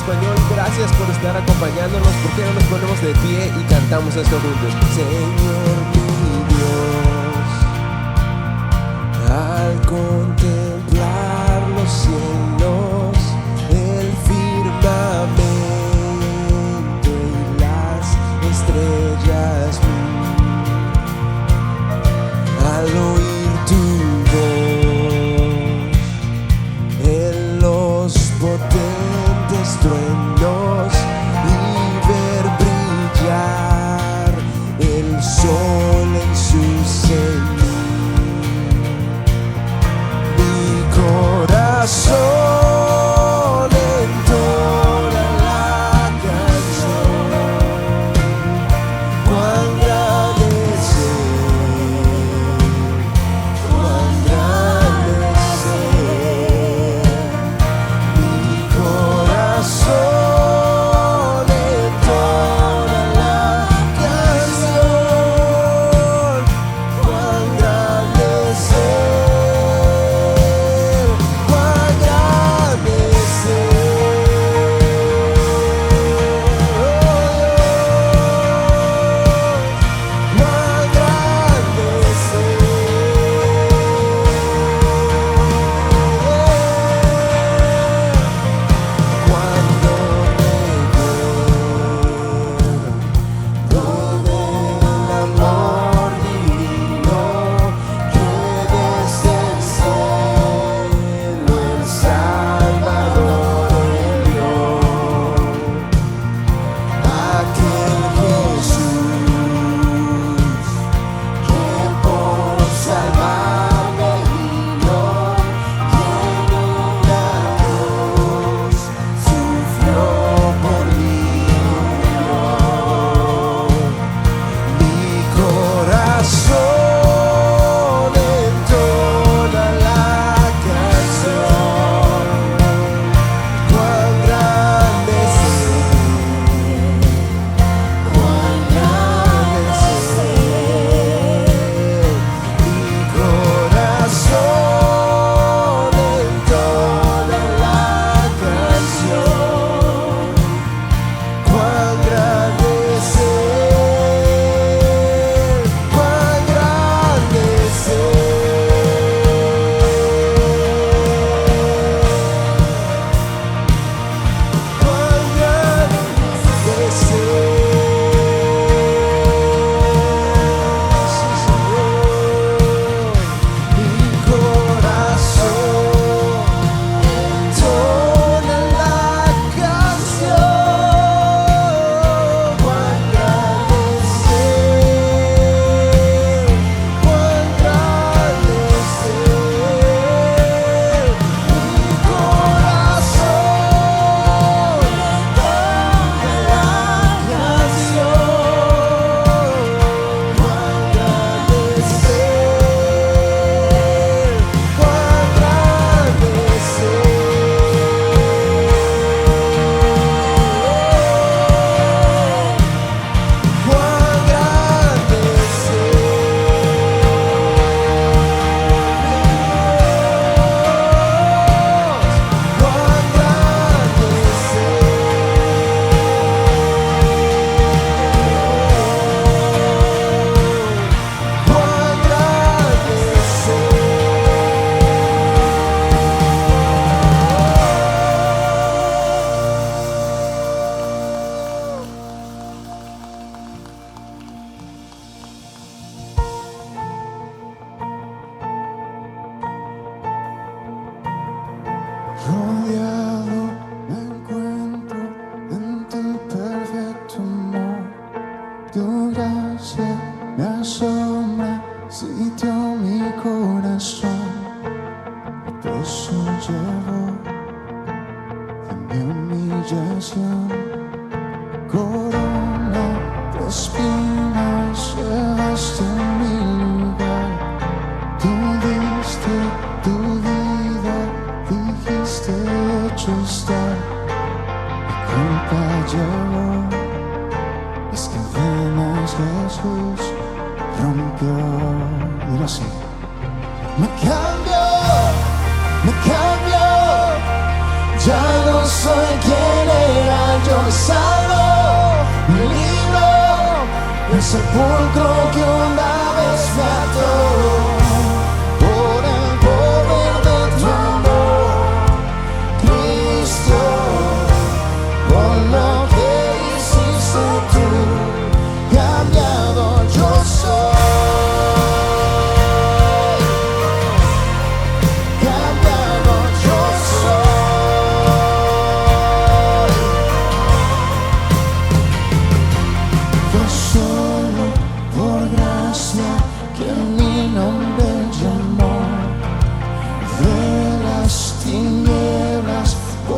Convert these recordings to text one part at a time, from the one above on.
español. Gracias por estar acompañándonos. ¿Por qué no nos ponemos de pie y cantamos esto juntos? Señor mi Dios, al contemplar los cielos, el firmamento y las estrellas, al oír tu voz en los potentes truenos y ver brillar el sol en su cenit, mi corazón entona la canción. Cuán grande es Él, cuán grande es Él. Mi corazón entona la canción. Cuán grande es Él, cuán grande es Cuán grande es cuando recuerdo todo el amor divino que desde el cielo el Salvador envió, aquel Jesús que por salvarme vino, que en una cruz sufrió por mí. Mi corazón entona la canción. Cuán grande es Él, cuán grande es Él. Mi corazón entona la canción. Cuán grande es Él, cuán grande es Él. Cuán grande es Él. Sí, Señor. Mi corazón entona la canción. Cuán grande es Él, cuán grande es Él. Mi corazón entona la canción. Cuán grande es Él, cuán grande es cuán grande es cuán grande es cuán grande rodeado me encuentro en tu perfecto amor. Tu gracia me asombra, sitio mi corazón. Peso llevo de mi humillación, corona de espinas llevaste en mi lugar. Tú diste tu vida, dijiste hecho está. Mi culpa llevó, mis cadenas Jesús rompió. Dilo así. Me cambió, ya no soy quien era. salvó, me libró del sepulcro que una vez me ató. Por el poder de tu amor, Cristo, por lo que hiciste tú, cambiado yo soy.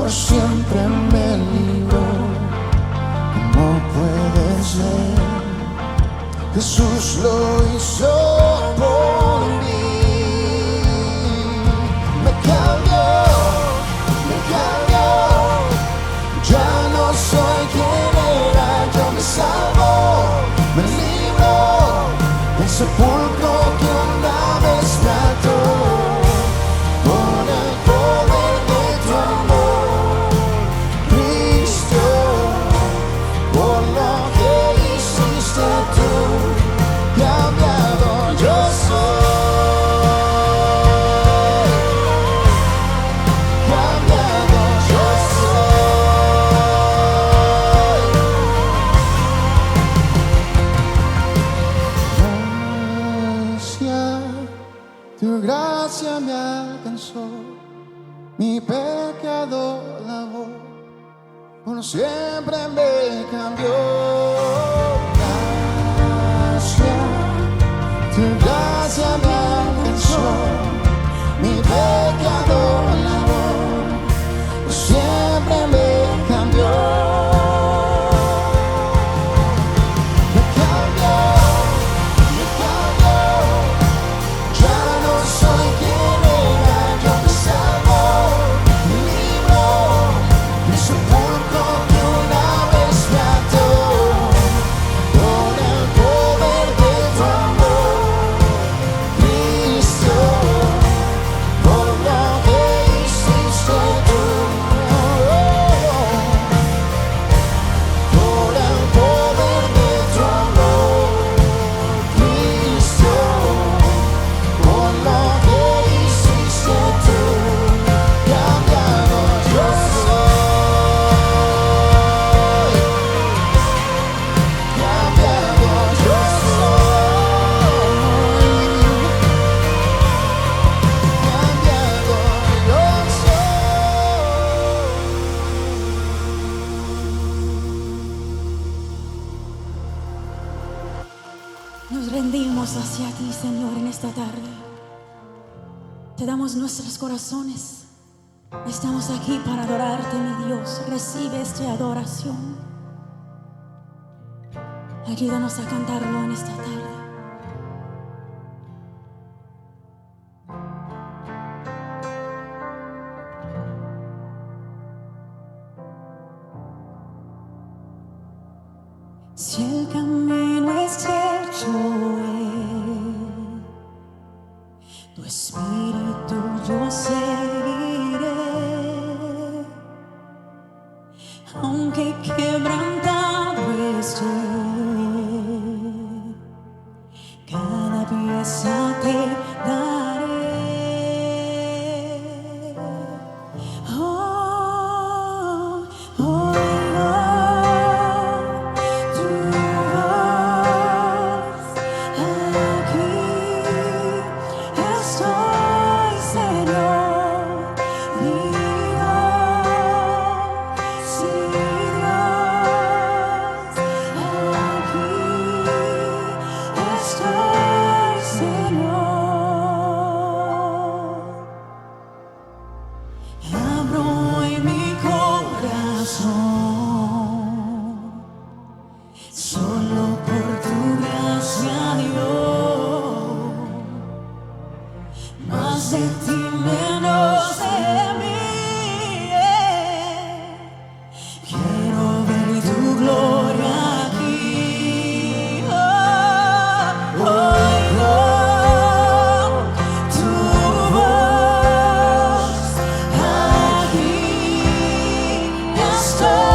Siempre me libró. ¿Cómo puede ser? Jesús lo hizo por mí. Me cambió, ya no soy quien era. Yo me salvó, me libró del sepulcro que una vez me ató. Por el poder de tu amor, por lo que hiciste tú, cambiado yo soy, cambiado yo soy. Tu gracia me alcanzó, mi pecado lavó, por siempre me cambió. Tu gracia me alcanzó, mi pecado lavó, por siempre me cambió. Me cambió, ya no soy quien era. Yo me salvó, me libró del sepulcro que una vez me ató. Por el poder de tu amor, Cristo, por lo que hiciste tú. Por el poder de tu amor, Cristo, por lo que hiciste tú, cambiado yo soy, cambiado yo soy, cambiado yo soy. Nos rendimos hacia ti, Señor, en esta tarde. Te damos nuestros corazones. Estamos aquí para adorarte, mi Dios. Recibe esta adoración. Ayúdanos a cantarlo en esta tarde. Si el camino es estrecho, tu espíritu yo seguiré, aunque quebrantado esté, cada pieza te daré. Oigo tu voz aquí. Estoy, Señor, mío, sí, Dios, aquí estoy, Señor. Abro hoy mi corazón, solo por tu gracia, Dios. Más de ti, menos de mí. Quiero ver tu gloria aquí. Oigo tu voz aquí. Estoy.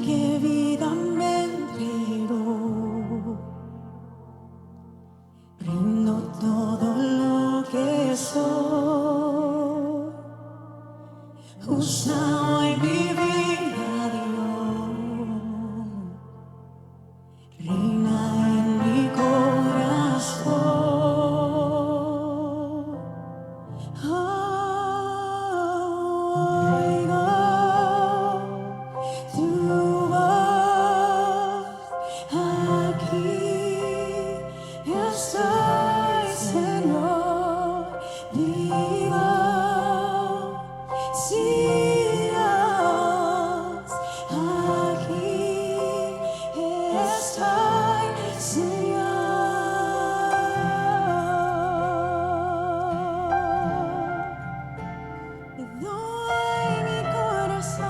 que vida me entregó. Rindo todo lo que soy. Usa hoy mi vida, Dios. Reina en mi corazón. Oigo tu voz aquí. Estoy, Señor, digo, sí, Dios, aquí estoy, Señor. Te doy mi corazón,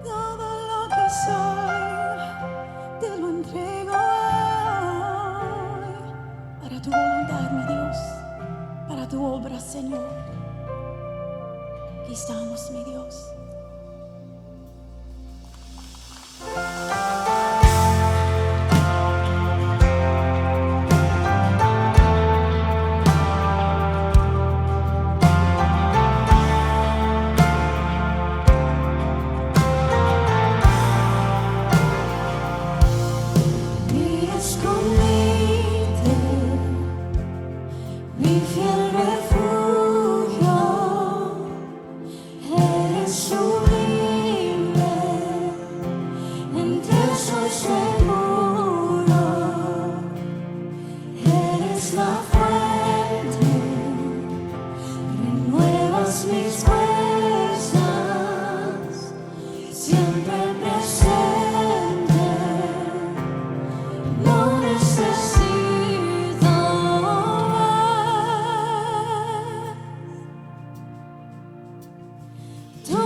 todo lo que soy, te lo entrego hoy, para tu voluntad, mi Dios, para tu obra, Señor. Aquí estamos, mi Dios. Mi escondite, mi fiel refugio, eres sublime, en ti soy seguro, eres la fuente, renuevas mis fuerzas, siempre presente. No necesito más. Tú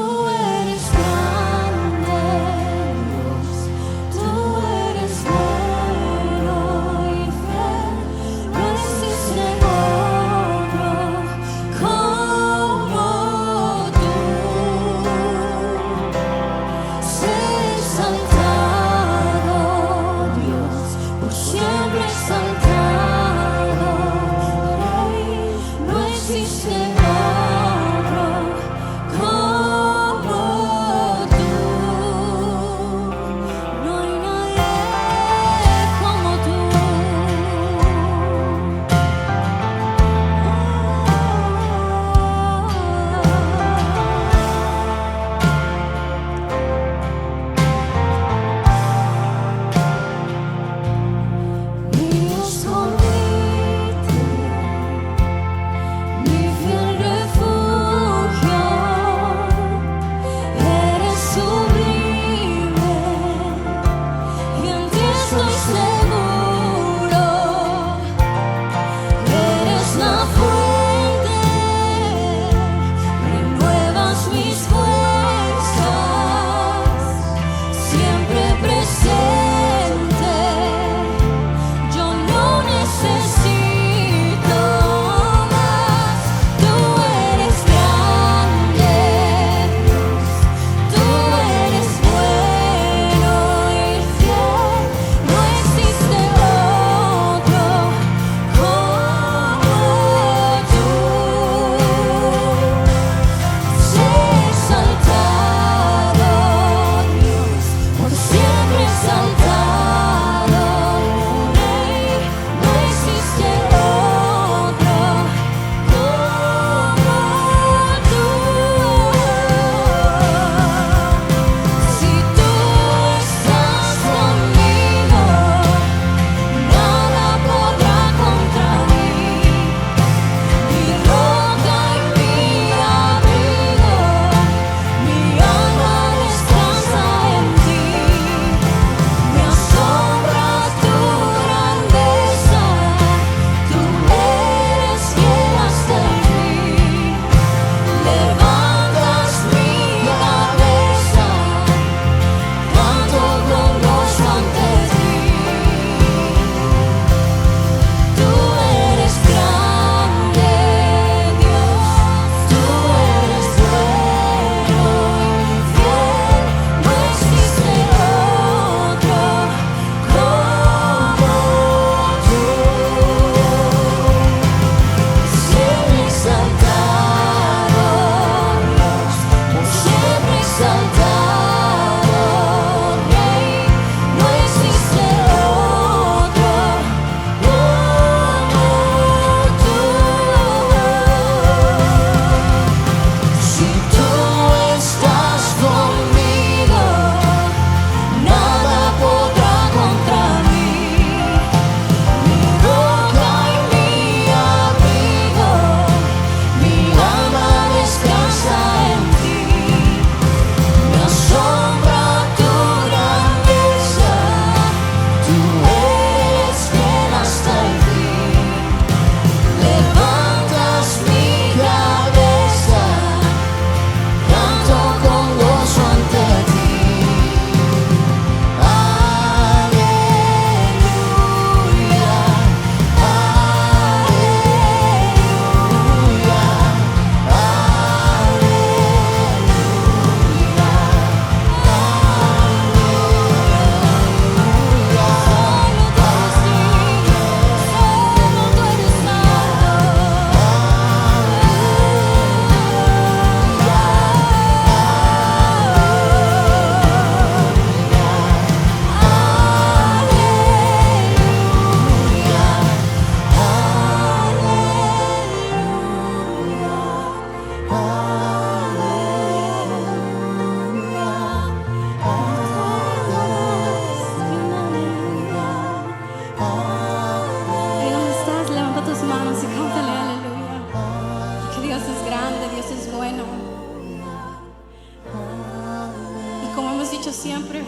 dicho siempre,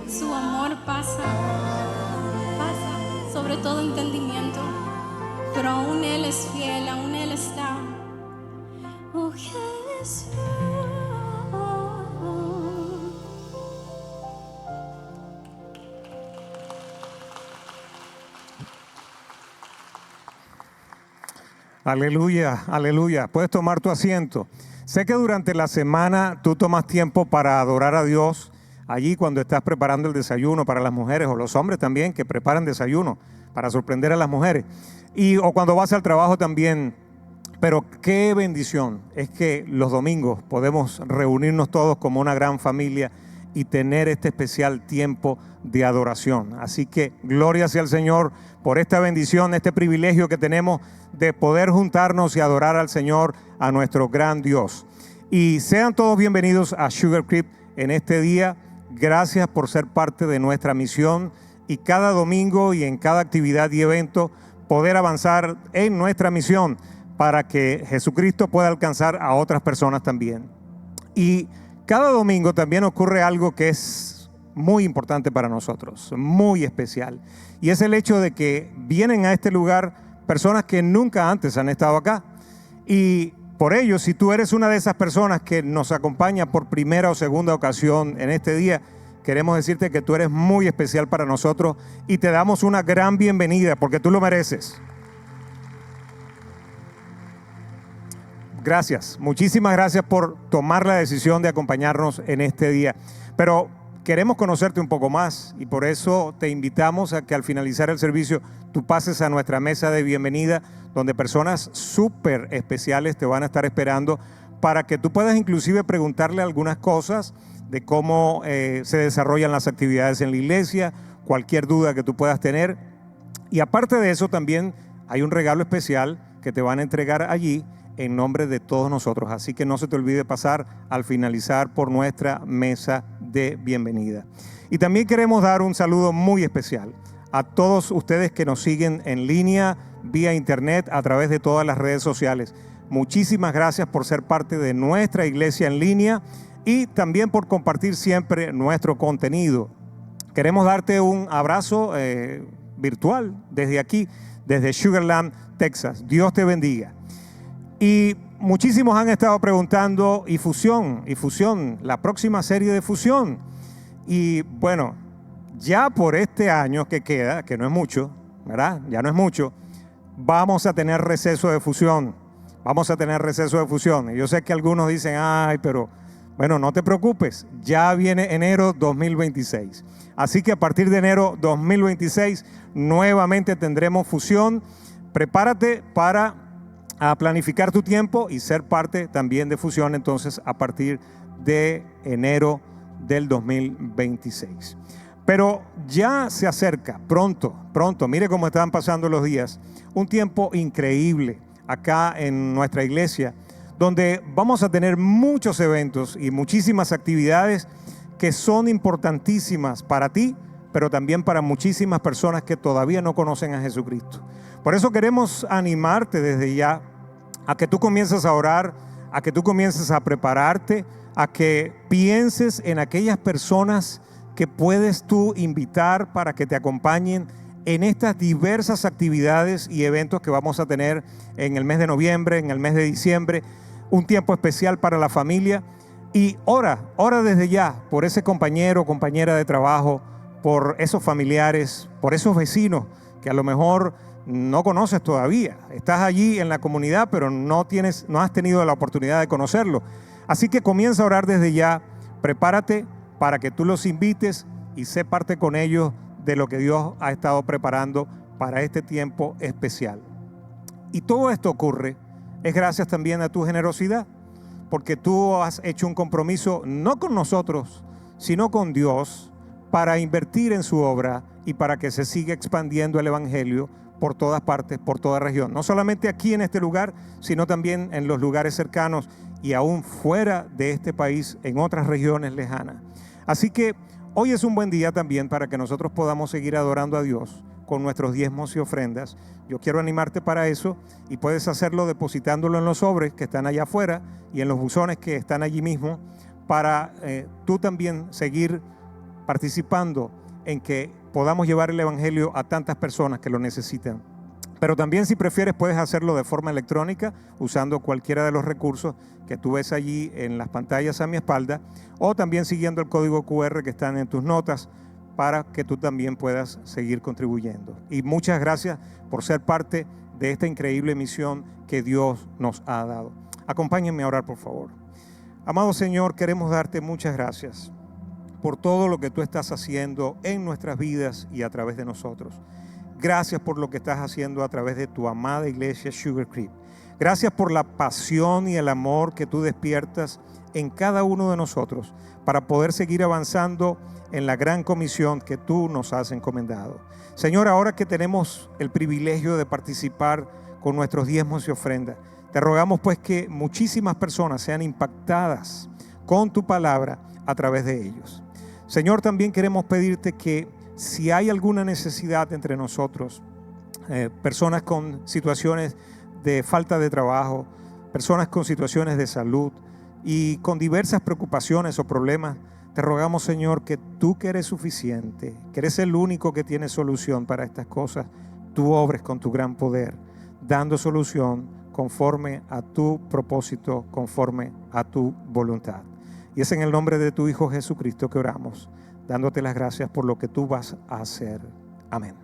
su amor pasa sobre todo entendimiento, pero aún Él es fiel, aún Él está. Oh Jesús. Aleluya, aleluya. Puedes tomar tu asiento. Sé que durante la semana tú tomas tiempo para adorar a Dios allí cuando estás preparando el desayuno para las mujeres o los hombres también que preparan desayuno para sorprender a las mujeres. O cuando vas al trabajo también. Pero qué bendición es que los domingos podemos reunirnos todos como una gran familia y tener este especial tiempo de adoración. Así que gloria sea al Señor por esta bendición, este privilegio que tenemos de poder juntarnos y adorar al Señor, a nuestro gran Dios. Y sean todos bienvenidos a Sugar Creek en este día. Gracias por ser parte de nuestra misión y cada domingo y en cada actividad y evento poder avanzar en nuestra misión para que Jesucristo pueda alcanzar a otras personas también. Y cada domingo también ocurre algo que es muy importante para nosotros, muy especial. Y es el hecho de que vienen a este lugar personas que nunca antes han estado acá. Y por ello, si tú eres una de esas personas que nos acompaña por primera o segunda ocasión en este día, queremos decirte que tú eres muy especial para nosotros y te damos una gran bienvenida porque tú lo mereces. Gracias, muchísimas gracias por tomar la decisión de acompañarnos en este día. Pero queremos conocerte un poco más y por eso te invitamos a que al finalizar el servicio tú pases a nuestra mesa de bienvenida donde personas súper especiales te van a estar esperando para que tú puedas inclusive preguntarle algunas cosas de cómo se desarrollan las actividades en la iglesia, cualquier duda que tú puedas tener. Y aparte de eso también hay un regalo especial que te van a entregar allí en nombre de todos nosotros. Así que no se te olvide pasar al finalizar por nuestra mesa de bienvenida. Y también queremos dar un saludo muy especial a todos ustedes que nos siguen en línea, vía internet, a través de todas las redes sociales. Muchísimas gracias por ser parte de nuestra iglesia en línea y también por compartir siempre nuestro contenido. Queremos darte un abrazo virtual desde aquí, desde Sugar Land, Texas. Dios te bendiga. Y muchísimos han estado preguntando, ¿y Fusión, la próxima serie de Fusión? Y bueno, ya por este año que queda, que no es mucho, ¿verdad? Ya no es mucho, vamos a tener receso de Fusión. Vamos a tener receso de Fusión. Y yo sé que algunos dicen, ay, pero bueno, no te preocupes, ya viene enero 2026. Así que a partir de enero 2026 nuevamente tendremos Fusión. Prepárate para planificar tu tiempo y ser parte también de Fusión entonces a partir de enero del 2026. Pero ya se acerca pronto, mire cómo están pasando los días, un tiempo increíble acá en nuestra iglesia, donde vamos a tener muchos eventos y muchísimas actividades que son importantísimas para ti, pero también para muchísimas personas que todavía no conocen a Jesucristo. Por eso queremos animarte desde ya a que tú comiences a orar, a que tú comiences a prepararte, a que pienses en aquellas personas que puedes tú invitar para que te acompañen en estas diversas actividades y eventos que vamos a tener en el mes de noviembre, en el mes de diciembre, un tiempo especial para la familia. Y ora desde ya por ese compañero o compañera de trabajo, por esos familiares, por esos vecinos que a lo mejor no conoces todavía. Estás allí en la comunidad, pero no has tenido la oportunidad de conocerlo. Así que comienza a orar desde ya. Prepárate para que tú los invites y sé parte con ellos de lo que Dios ha estado preparando para este tiempo especial. Y todo esto ocurre es gracias también a tu generosidad, porque tú has hecho un compromiso no con nosotros, sino con Dios para invertir en su obra y para que se siga expandiendo el Evangelio por todas partes, por toda región. No solamente aquí en este lugar, sino también en los lugares cercanos y aún fuera de este país, en otras regiones lejanas. Así que hoy es un buen día también para que nosotros podamos seguir adorando a Dios con nuestros diezmos y ofrendas. Yo quiero animarte para eso y puedes hacerlo depositándolo en los sobres que están allá afuera y en los buzones que están allí mismo para tú también seguir participando en que podamos llevar el Evangelio a tantas personas que lo necesitan. Pero también, si prefieres, puedes hacerlo de forma electrónica usando cualquiera de los recursos que tú ves allí en las pantallas a mi espalda, o también siguiendo el código QR que están en tus notas para que tú también puedas seguir contribuyendo. Y muchas gracias por ser parte de esta increíble misión que Dios nos ha dado. Acompáñenme a orar, por favor. Amado Señor, queremos darte muchas gracias por todo lo que tú estás haciendo en nuestras vidas y a través de nosotros. Gracias por lo que estás haciendo a través de tu amada iglesia Sugar Creek. Gracias por la pasión y el amor que tú despiertas en cada uno de nosotros para poder seguir avanzando en la gran comisión que tú nos has encomendado. Señor, ahora que tenemos el privilegio de participar con nuestros diezmos y ofrendas, te rogamos pues que muchísimas personas sean impactadas con tu palabra a través de ellos. Señor, también queremos pedirte que si hay alguna necesidad entre nosotros, personas con situaciones de falta de trabajo, personas con situaciones de salud y con diversas preocupaciones o problemas, te rogamos, Señor, que tú, que eres suficiente, que eres el único que tiene solución para estas cosas, tú obres con tu gran poder, dando solución conforme a tu propósito, conforme a tu voluntad. Y es en el nombre de tu Hijo Jesucristo que oramos, dándote las gracias por lo que tú vas a hacer. Amén.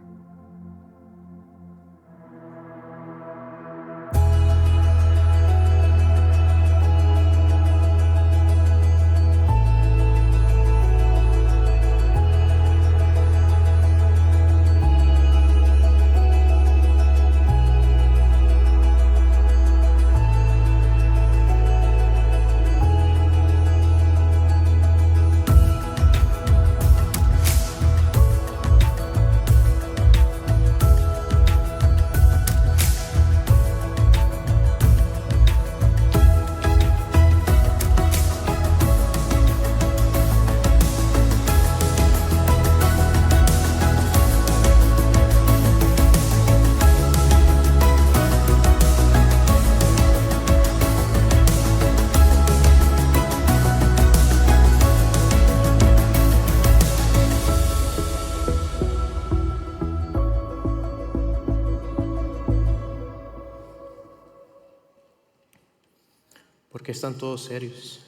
¿Por qué están todos serios?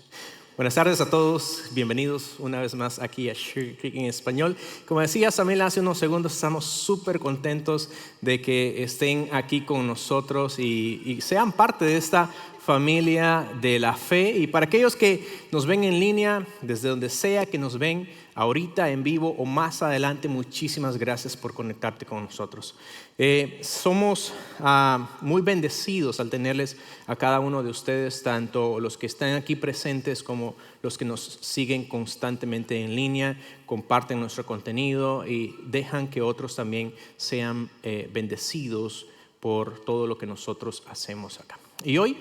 Buenas tardes a todos, bienvenidos una vez más aquí a Sugar Creek en español. Como decía Samuel hace unos segundos, estamos súper contentos de que estén aquí con nosotros y sean parte de esta familia de la fe. Y para aquellos que nos ven en línea, desde donde sea que nos ven, ahorita en vivo o más adelante, muchísimas gracias por conectarte con nosotros. Somos muy bendecidos al tenerles a cada uno de ustedes, tanto los que están aquí presentes como los que nos siguen constantemente en línea, comparten nuestro contenido y dejan que otros también sean bendecidos por todo lo que nosotros hacemos acá. Y hoy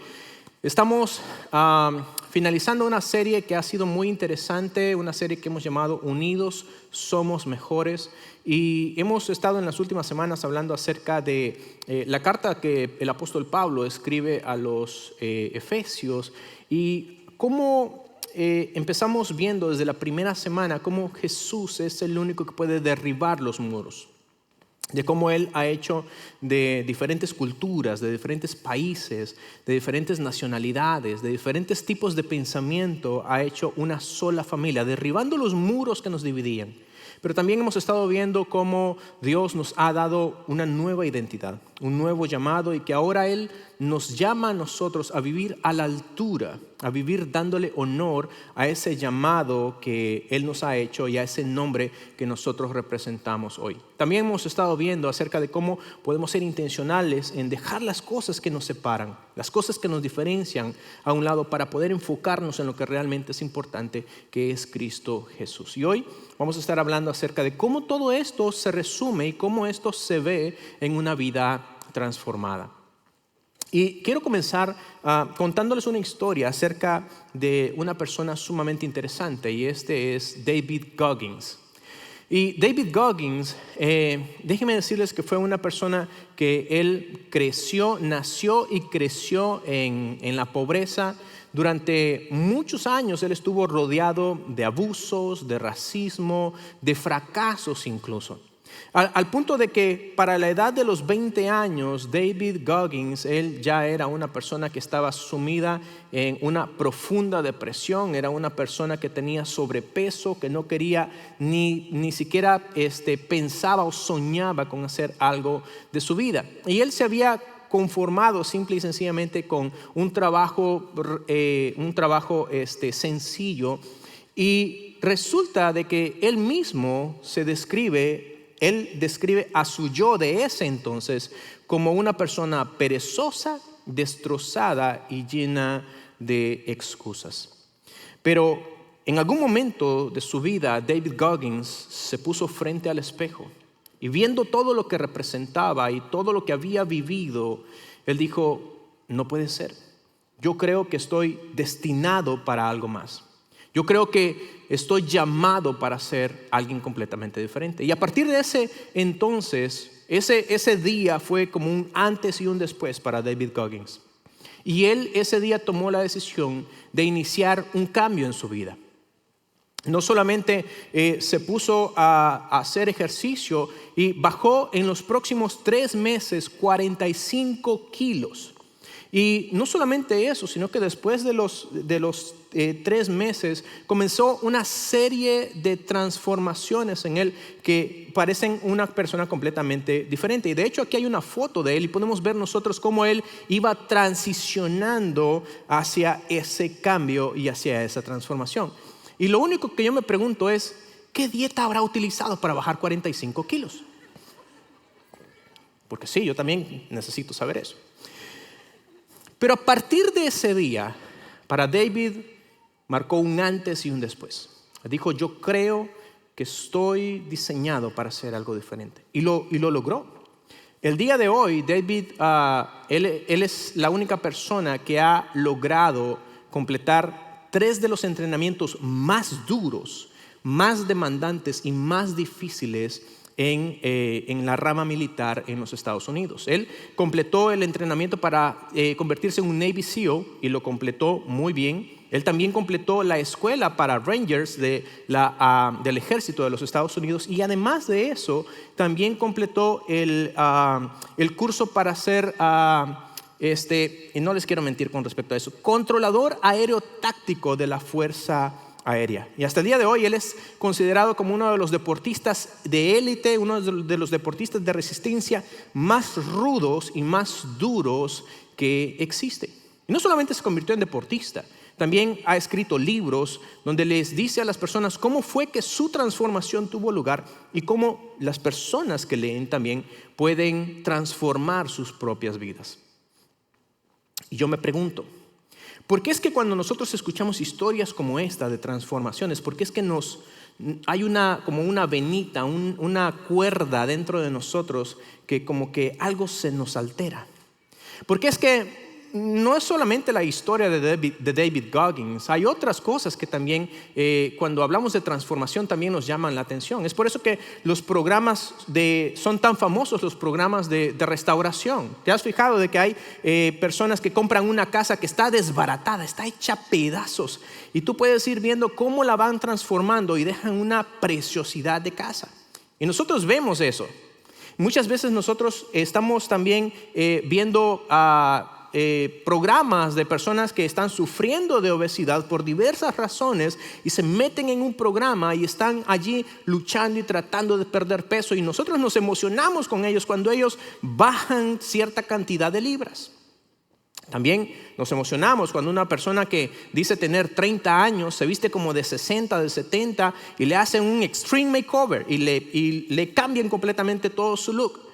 estamos finalizando una serie que ha sido muy interesante, una serie que hemos llamado Unidos Somos Mejores, y hemos estado en las últimas semanas hablando acerca de la carta que el apóstol Pablo escribe a los Efesios y cómo empezamos viendo desde la primera semana cómo Jesús es el único que puede derribar los muros. De cómo Él ha hecho de diferentes culturas, de diferentes países, de diferentes nacionalidades, de diferentes tipos de pensamiento, ha hecho una sola familia, derribando los muros que nos dividían. Pero también hemos estado viendo cómo Dios nos ha dado una nueva identidad, un nuevo llamado, y que ahora Él nos llama a nosotros a vivir a la altura, a vivir dándole honor a ese llamado que Él nos ha hecho y a ese nombre que nosotros representamos hoy. También hemos estado viendo acerca de cómo podemos ser intencionales en dejar las cosas que nos separan, las cosas que nos diferencian a un lado para poder enfocarnos en lo que realmente es importante, que es Cristo Jesús. Y hoy vamos a estar hablando acerca de cómo todo esto se resume y cómo esto se ve en una vida transformada. Y quiero comenzar contándoles una historia acerca de una persona sumamente interesante, y este es David Goggins. Y David Goggins, déjenme decirles que fue una persona que él nació y creció en la pobreza durante muchos años él estuvo rodeado de abusos, de racismo, de fracasos incluso. Al punto de que para la edad de los 20 años, David Goggins, él ya era una persona que estaba sumida en una profunda depresión, era una persona que tenía sobrepeso, que no quería ni siquiera pensaba o soñaba con hacer algo de su vida. Y él se había conformado simple y sencillamente con un trabajo sencillo, y resulta de que él mismo él describe a su yo de ese entonces como una persona perezosa, destrozada y llena de excusas. Pero en algún momento de su vida, David Goggins se puso frente al espejo y, viendo todo lo que representaba y todo lo que había vivido, él dijo: no puede ser. Yo creo que estoy destinado para algo más. Yo creo que estoy llamado para ser alguien completamente diferente. Y a partir de ese entonces, ese día fue como un antes y un después para David Goggins. Y él ese día tomó la decisión de iniciar un cambio en su vida. No solamente se puso a hacer ejercicio y bajó en los próximos 3 meses 45 kilos. Y no solamente eso, sino que después de los 3 meses comenzó una serie de transformaciones en él que parecen una persona completamente diferente. Y de hecho aquí hay una foto de él y podemos ver nosotros cómo él iba transicionando hacia ese cambio y hacia esa transformación. Y lo único que yo me pregunto es: ¿qué dieta habrá utilizado para bajar 45 kilos? Porque sí, yo también necesito saber eso. Pero a partir de ese día, para David marcó un antes y un después. Dijo: yo creo que estoy diseñado para hacer algo diferente. Y lo logró. El día de hoy, David, él es la única persona que ha logrado completar 3 de los entrenamientos más duros, más demandantes y más difíciles en la rama militar en los Estados Unidos. Él completó el entrenamiento para convertirse en un Navy SEAL y lo completó muy bien. Él también completó la escuela para Rangers del ejército de los Estados Unidos, y además de eso también completó el curso para ser, y no les quiero mentir con respecto a eso, controlador aéreo táctico de la Fuerza Aérea. Y hasta el día de hoy él es considerado como uno de los deportistas de élite, uno de los deportistas de resistencia más rudos y más duros que existen. Y no solamente se convirtió en deportista, también ha escrito libros donde les dice a las personas cómo fue que su transformación tuvo lugar y cómo las personas que leen también pueden transformar sus propias vidas. Y yo me pregunto, ¿por qué es que cuando nosotros escuchamos historias como esta de transformaciones, por qué es que hay como una venita, una cuerda dentro de nosotros que como que algo se nos altera? Porque es que no es solamente la historia de David Goggins, hay otras cosas que también cuando hablamos de transformación también nos llaman la atención. Es por eso que los programas son tan famosos, los programas de restauración. ¿Te has fijado de que hay personas que compran una casa que está desbaratada, está hecha a pedazos, y tú puedes ir viendo cómo la van transformando y dejan una preciosidad de casa? Y nosotros vemos eso. Muchas veces nosotros estamos también viendo programas de personas que están sufriendo de obesidad por diversas razones y se meten en un programa y están allí luchando y tratando de perder peso, y nosotros nos emocionamos con ellos cuando ellos bajan cierta cantidad de libras. También nos emocionamos cuando una persona que dice tener 30 años se viste como de 60, de 70 y le hacen un extreme makeover y le cambian completamente todo su look.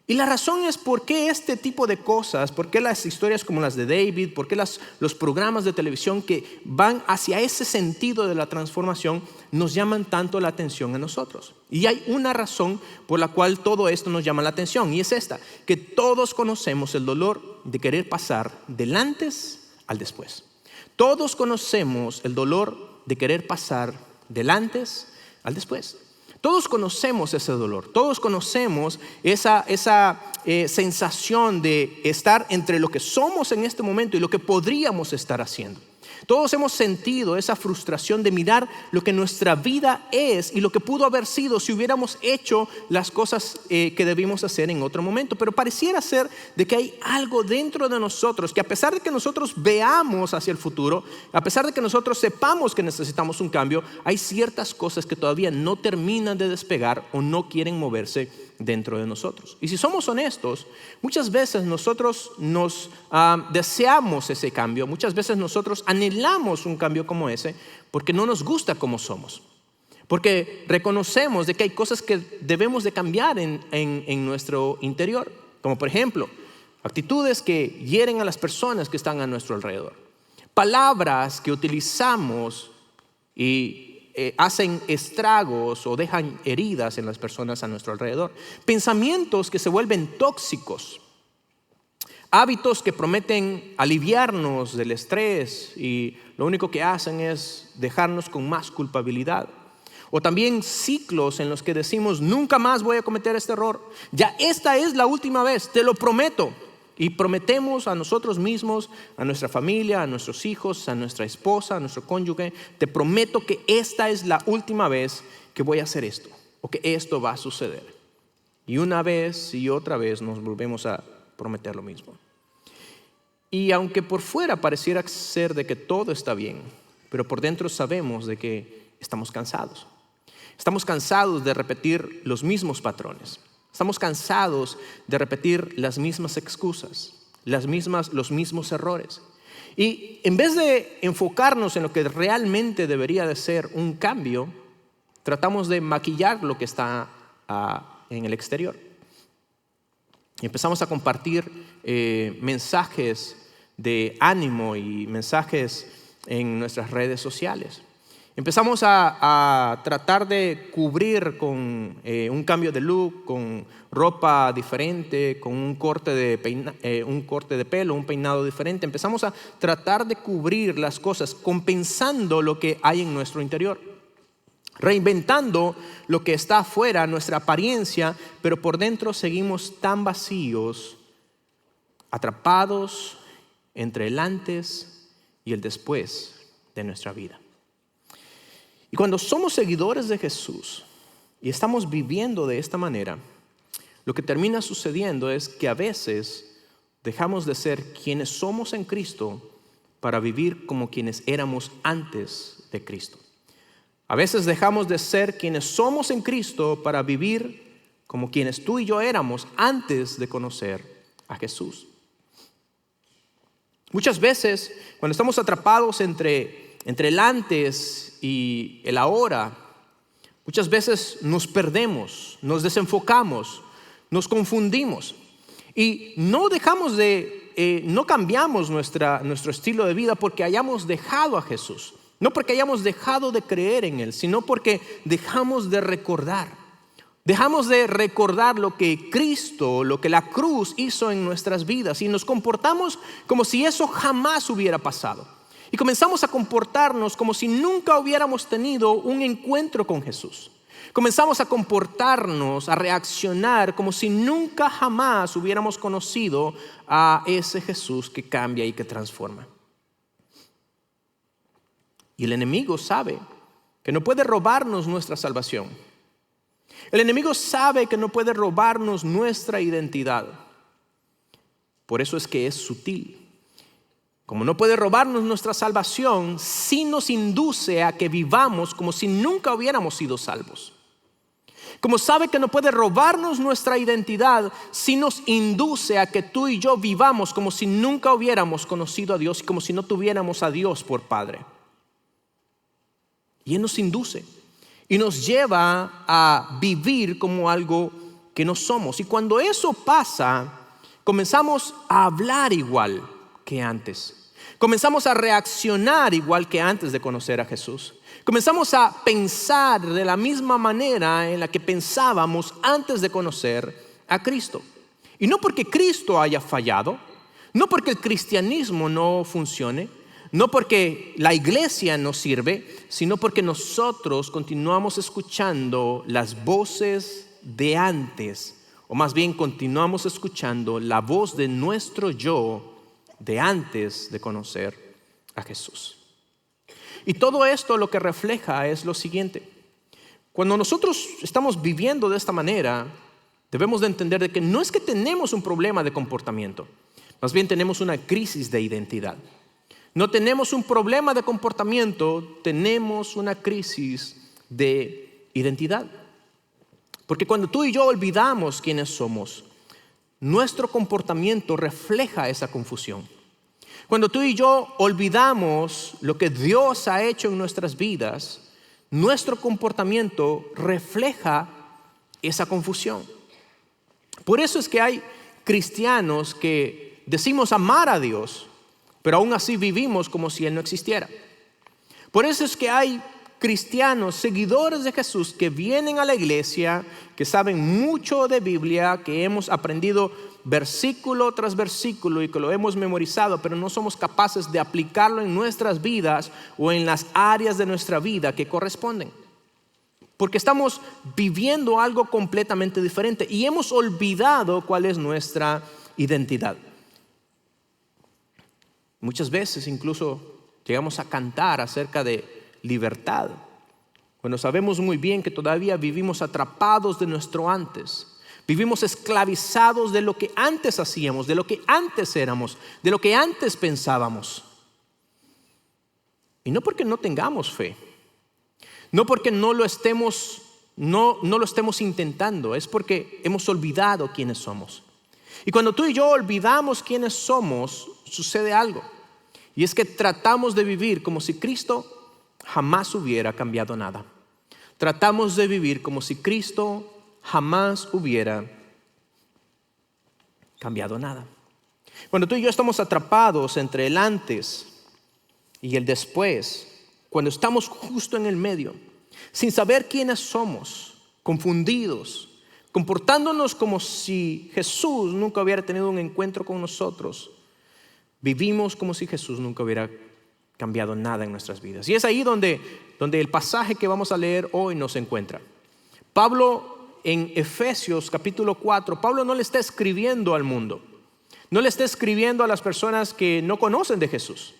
Y la razón es por qué este tipo de cosas, por qué las historias como las de David, por qué los programas de televisión que van hacia ese sentido de la transformación nos llaman tanto la atención a nosotros. Y hay una razón por la cual todo esto nos llama la atención, y es esta: que todos conocemos el dolor de querer pasar del antes al después. Todos conocemos el dolor de querer pasar del antes al después. Todos conocemos ese dolor, todos conocemos esa sensación de estar entre lo que somos en este momento y lo que podríamos estar haciendo. Todos hemos sentido esa frustración de mirar lo que nuestra vida es y lo que pudo haber sido si hubiéramos hecho las cosas que debimos hacer en otro momento. Pero pareciera ser de que hay algo dentro de nosotros que, a pesar de que nosotros veamos hacia el futuro, a pesar de que nosotros sepamos que necesitamos un cambio, hay ciertas cosas que todavía no terminan de despegar o no quieren moverse dentro de nosotros. Y si somos honestos, muchas veces nosotros nos deseamos ese cambio, muchas veces nosotros anhelamos un cambio como ese porque no nos gusta como somos, porque reconocemos de que hay cosas que debemos de cambiar en nuestro interior, como por ejemplo, actitudes que hieren a las personas que están a nuestro alrededor, palabras que utilizamos y hacen estragos o dejan heridas en las personas a nuestro alrededor, pensamientos que se vuelven tóxicos, hábitos que prometen aliviarnos del estrés y lo único que hacen es dejarnos con más culpabilidad. O también ciclos en los que decimos, nunca más voy a cometer este error, ya esta es la última vez, te lo prometo. Y prometemos a nosotros mismos, a nuestra familia, a nuestros hijos, a nuestra esposa, a nuestro cónyuge, te prometo que esta es la última vez que voy a hacer esto o que esto va a suceder. Y una vez y otra vez nos volvemos a prometer lo mismo. Y aunque por fuera pareciera ser de que todo está bien, pero por dentro sabemos de que estamos cansados. Estamos cansados de repetir los mismos patrones. Estamos cansados de repetir las mismas excusas, los mismos errores. Y en vez de enfocarnos en lo que realmente debería de ser un cambio, tratamos de maquillar lo que está en el exterior. Y empezamos a compartir mensajes de ánimo y mensajes en nuestras redes sociales. Empezamos a tratar de cubrir con un cambio de look, con ropa diferente, con un corte de pelo, un peinado diferente. Empezamos a tratar de cubrir las cosas, compensando lo que hay en nuestro interior, reinventando lo que está afuera, nuestra apariencia, pero por dentro seguimos tan vacíos, atrapados entre el antes y el después de nuestra vida. Y cuando somos seguidores de Jesús y estamos viviendo de esta manera, lo que termina sucediendo es que a veces dejamos de ser quienes somos en Cristo para vivir como quienes éramos antes de Cristo. A veces dejamos de ser quienes somos en Cristo para vivir como quienes tú y yo éramos antes de conocer a Jesús. Muchas veces, cuando estamos atrapados entre el antes y el ahora, muchas veces nos perdemos, nos desenfocamos, nos confundimos y no cambiamos nuestro estilo de vida porque hayamos dejado a Jesús, no porque hayamos dejado de creer en Él, sino porque dejamos de recordar lo que Cristo, lo que la cruz hizo en nuestras vidas y nos comportamos como si eso jamás hubiera pasado. Y comenzamos a comportarnos como si nunca hubiéramos tenido un encuentro con Jesús. Comenzamos a comportarnos, a reaccionar como si nunca jamás hubiéramos conocido a ese Jesús que cambia y que transforma. Y el enemigo sabe que no puede robarnos nuestra salvación. El enemigo sabe que no puede robarnos nuestra identidad. Por eso es que es sutil. Como no puede robarnos nuestra salvación, sí nos induce a que vivamos como si nunca hubiéramos sido salvos. Como sabe que no puede robarnos nuestra identidad, sí nos induce a que tú y yo vivamos como si nunca hubiéramos conocido a Dios y como si no tuviéramos a Dios por Padre. Y Él nos induce y nos lleva a vivir como algo que no somos. Y cuando eso pasa, comenzamos a hablar igual que antes. Comenzamos a reaccionar igual que antes de conocer a Jesús. Comenzamos a pensar de la misma manera en la que pensábamos antes de conocer a Cristo. Y no porque Cristo haya fallado, no porque el cristianismo no funcione, no porque la iglesia no sirve, sino porque nosotros continuamos escuchando las voces de antes, o más bien continuamos escuchando la voz de nuestro yo de antes de conocer a Jesús. Y todo esto lo que refleja es lo siguiente. Cuando nosotros estamos viviendo de esta manera, debemos de entender de que no es que tenemos un problema de comportamiento, más bien tenemos una crisis de identidad. No tenemos un problema de comportamiento, tenemos una crisis de identidad. Porque cuando tú y yo olvidamos quiénes somos, nuestro comportamiento refleja esa confusión. Cuando tú y yo olvidamos lo que Dios ha hecho en nuestras vidas, nuestro comportamiento refleja esa confusión. Por eso es que hay cristianos que decimos amar a Dios, pero aún así vivimos como si Él no existiera. Por eso es que hay cristianos, seguidores de Jesús, que vienen a la iglesia, que saben mucho de Biblia, que hemos aprendido versículo tras versículo y que lo hemos memorizado, pero no somos capaces de aplicarlo en nuestras vidas o en las áreas de nuestra vida que corresponden. Porque estamos viviendo algo completamente diferente y hemos olvidado cuál es nuestra identidad. Muchas veces incluso llegamos a cantar acerca de libertad, cuando sabemos muy bien que todavía vivimos atrapados de nuestro antes. Vivimos esclavizados de lo que antes hacíamos, de lo que antes éramos, de lo que antes pensábamos. Y no porque no tengamos fe, no porque no lo estemos intentando, es porque hemos olvidado quiénes somos. Y cuando tú y yo olvidamos quiénes somos, sucede algo. Y es que tratamos de vivir como si Cristo jamás hubiera cambiado nada. Tratamos de vivir como si Cristo jamás hubiera cambiado nada. Cuando tú y yo estamos atrapados entre el antes y el después, cuando estamos justo en el medio, sin saber quiénes somos, confundidos, comportándonos como si Jesús nunca hubiera tenido un encuentro con nosotros, vivimos como si Jesús nunca hubiera cambiado nada en nuestras vidas. Y es ahí donde el pasaje que vamos a leer hoy nos encuentra. Pablo en Efesios capítulo 4, Pablo no le está escribiendo al mundo, no le está escribiendo a las personas que no conocen de Jesús,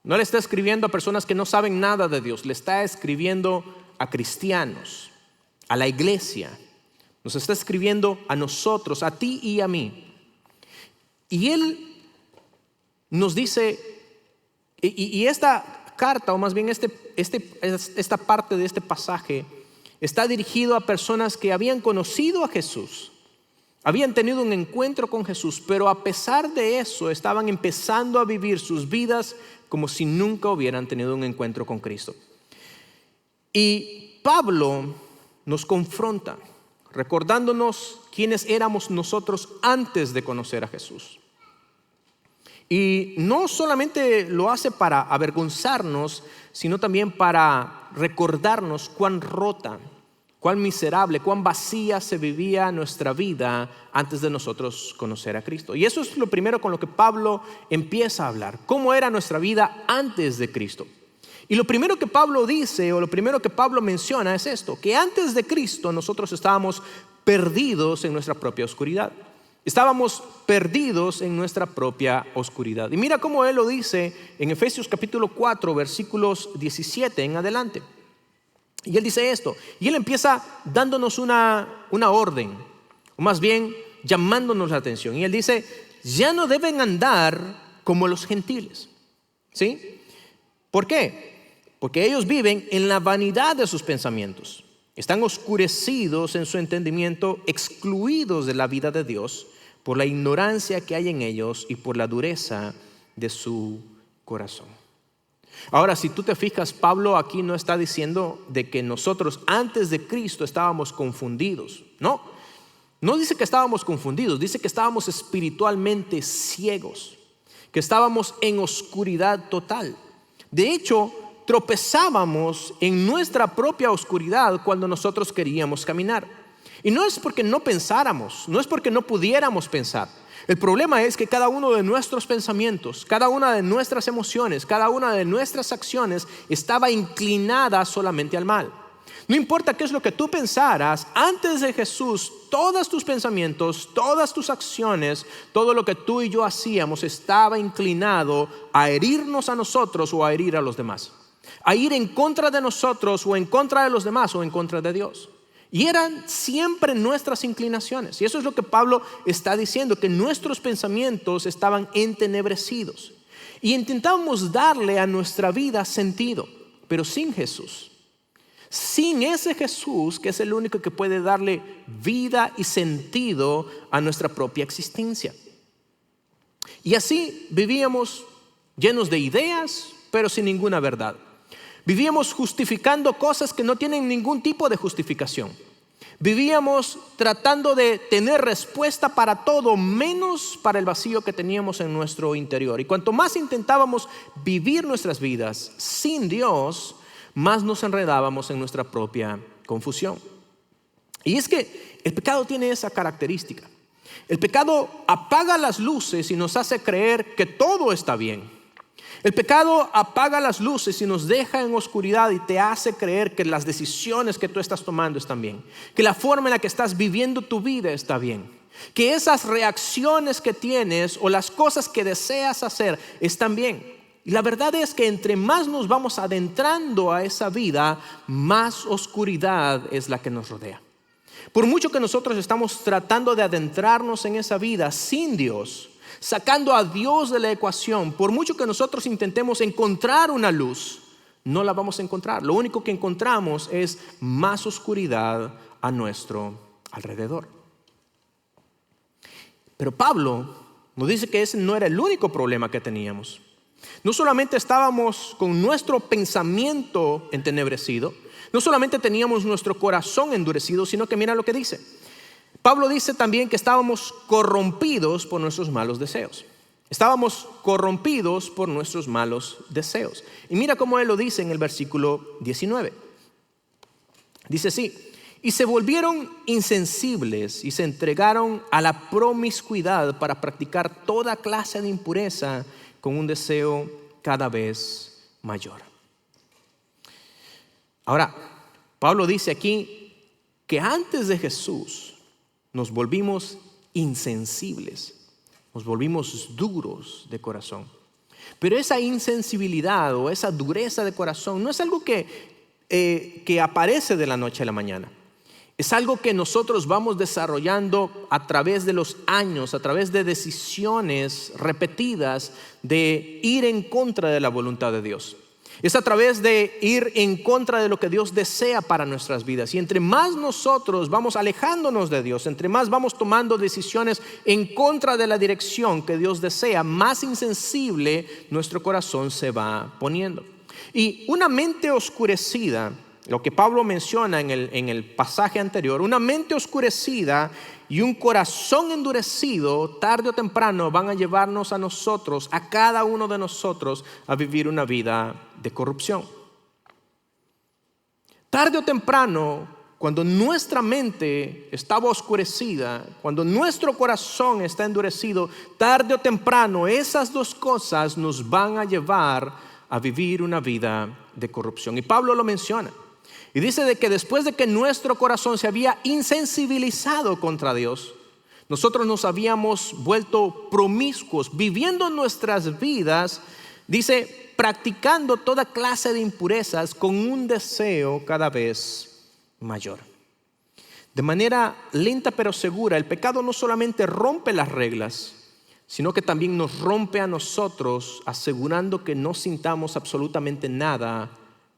no le está escribiendo a personas que no saben nada de Dios, le está escribiendo a cristianos, a la iglesia, nos está escribiendo a nosotros, a ti y a mí. Y él nos dice, y esta carta, o más bien esta parte de este pasaje, está dirigido a personas que habían conocido a Jesús, habían tenido un encuentro con Jesús, pero a pesar de eso estaban empezando a vivir sus vidas como si nunca hubieran tenido un encuentro con Cristo. Y Pablo nos confronta, recordándonos quiénes éramos nosotros antes de conocer a Jesús. Y no solamente lo hace para avergonzarnos, sino también para recordarnos cuán rota, cuán miserable, cuán vacía se vivía nuestra vida antes de nosotros conocer a Cristo. Y eso es lo primero con lo que Pablo empieza a hablar. ¿Cómo era nuestra vida antes de Cristo? Y lo primero que Pablo dice, o lo primero que Pablo menciona es esto, que antes de Cristo nosotros estábamos perdidos en nuestra propia oscuridad. Estábamos perdidos en nuestra propia oscuridad. Y mira cómo él lo dice en Efesios capítulo 4, versículos 17 en adelante. Y él dice esto, y él empieza dándonos una orden, o más bien llamándonos la atención. Y él dice, ya no deben andar como los gentiles. ¿Sí? ¿Por qué? Porque ellos viven en la vanidad de sus pensamientos. Están oscurecidos en su entendimiento, excluidos de la vida de Dios, por la ignorancia que hay en ellos y por la dureza de su corazón. Ahora, si tú te fijas, Pablo aquí no está diciendo de que nosotros antes de Cristo estábamos confundidos. No dice que estábamos confundidos, dice que estábamos espiritualmente ciegos, que estábamos en oscuridad total. De hecho, tropezábamos en nuestra propia oscuridad cuando nosotros queríamos caminar. Y no es porque no pensáramos, no es porque no pudiéramos pensar. El problema es que cada uno de nuestros pensamientos, cada una de nuestras emociones, cada una de nuestras acciones estaba inclinada solamente al mal. No importa qué es lo que tú pensaras, antes de Jesús, todos tus pensamientos, todas tus acciones, todo lo que tú y yo hacíamos estaba inclinado a herirnos a nosotros o a herir a los demás. a ir en contra de nosotros o en contra de los demás o en contra de Dios. Y eran siempre nuestras inclinaciones. Y eso es lo que Pablo está diciendo, que nuestros pensamientos estaban entenebrecidos. Y intentábamos darle a nuestra vida sentido, pero sin Jesús. Sin ese Jesús que es el único que puede darle vida y sentido a nuestra propia existencia. Y así vivíamos llenos de ideas, pero sin ninguna verdad. Vivíamos justificando cosas que no tienen ningún tipo de justificación. Vivíamos tratando de tener respuesta para todo, menos para el vacío que teníamos en nuestro interior. Y cuanto más intentábamos vivir nuestras vidas sin Dios, más nos enredábamos en nuestra propia confusión. Y es que el pecado tiene esa característica. El pecado apaga las luces y nos hace creer que todo está bien. El pecado apaga las luces y nos deja en oscuridad y te hace creer que las decisiones que tú estás tomando están bien, que la forma en la que estás viviendo tu vida está bien, que esas reacciones que tienes o las cosas que deseas hacer están bien. Y la verdad es que entre más nos vamos adentrando a esa vida, más oscuridad es la que nos rodea. Por mucho que nosotros estamos tratando de adentrarnos en esa vida sin Dios, sacando a Dios de la ecuación, por mucho que nosotros intentemos encontrar una luz, no la vamos a encontrar. Lo único que encontramos es más oscuridad a nuestro alrededor. Pero Pablo nos dice que ese no era el único problema que teníamos. No solamente estábamos con nuestro pensamiento entenebrecido, no solamente teníamos nuestro corazón endurecido, sino que mira lo que dice. Pablo dice también que estábamos corrompidos por nuestros malos deseos. Estábamos corrompidos por nuestros malos deseos. Y mira cómo él lo dice en el versículo 19. Dice así: y se volvieron insensibles y se entregaron a la promiscuidad para practicar toda clase de impureza con un deseo cada vez mayor. Ahora, Pablo dice aquí que antes de Jesús nos volvimos insensibles, nos volvimos duros de corazón. Pero esa insensibilidad o esa dureza de corazón no es algo que aparece de la noche a la mañana. Es algo que nosotros vamos desarrollando a través de los años, a través de decisiones repetidas de ir en contra de la voluntad de Dios. Es a través de ir en contra de lo que Dios desea para nuestras vidas. Y entre más nosotros vamos alejándonos de Dios, entre más vamos tomando decisiones en contra de la dirección que Dios desea, más insensible nuestro corazón se va poniendo. Y una mente oscurecida, lo que Pablo menciona en el pasaje anterior, una mente oscurecida y un corazón endurecido, tarde o temprano van a llevarnos a nosotros, a cada uno de nosotros, a vivir una vida de corrupción. Tarde o temprano, cuando nuestra mente estaba oscurecida, cuando nuestro corazón está endurecido, tarde o temprano esas dos cosas nos van a llevar a vivir una vida de corrupción. Y Pablo lo menciona. Y dice de que después de que nuestro corazón se había insensibilizado contra Dios, nosotros nos habíamos vuelto promiscuos, viviendo nuestras vidas, dice, practicando toda clase de impurezas con un deseo cada vez mayor. De manera lenta pero segura, el pecado no solamente rompe las reglas, sino que también nos rompe a nosotros, asegurando que no sintamos absolutamente nada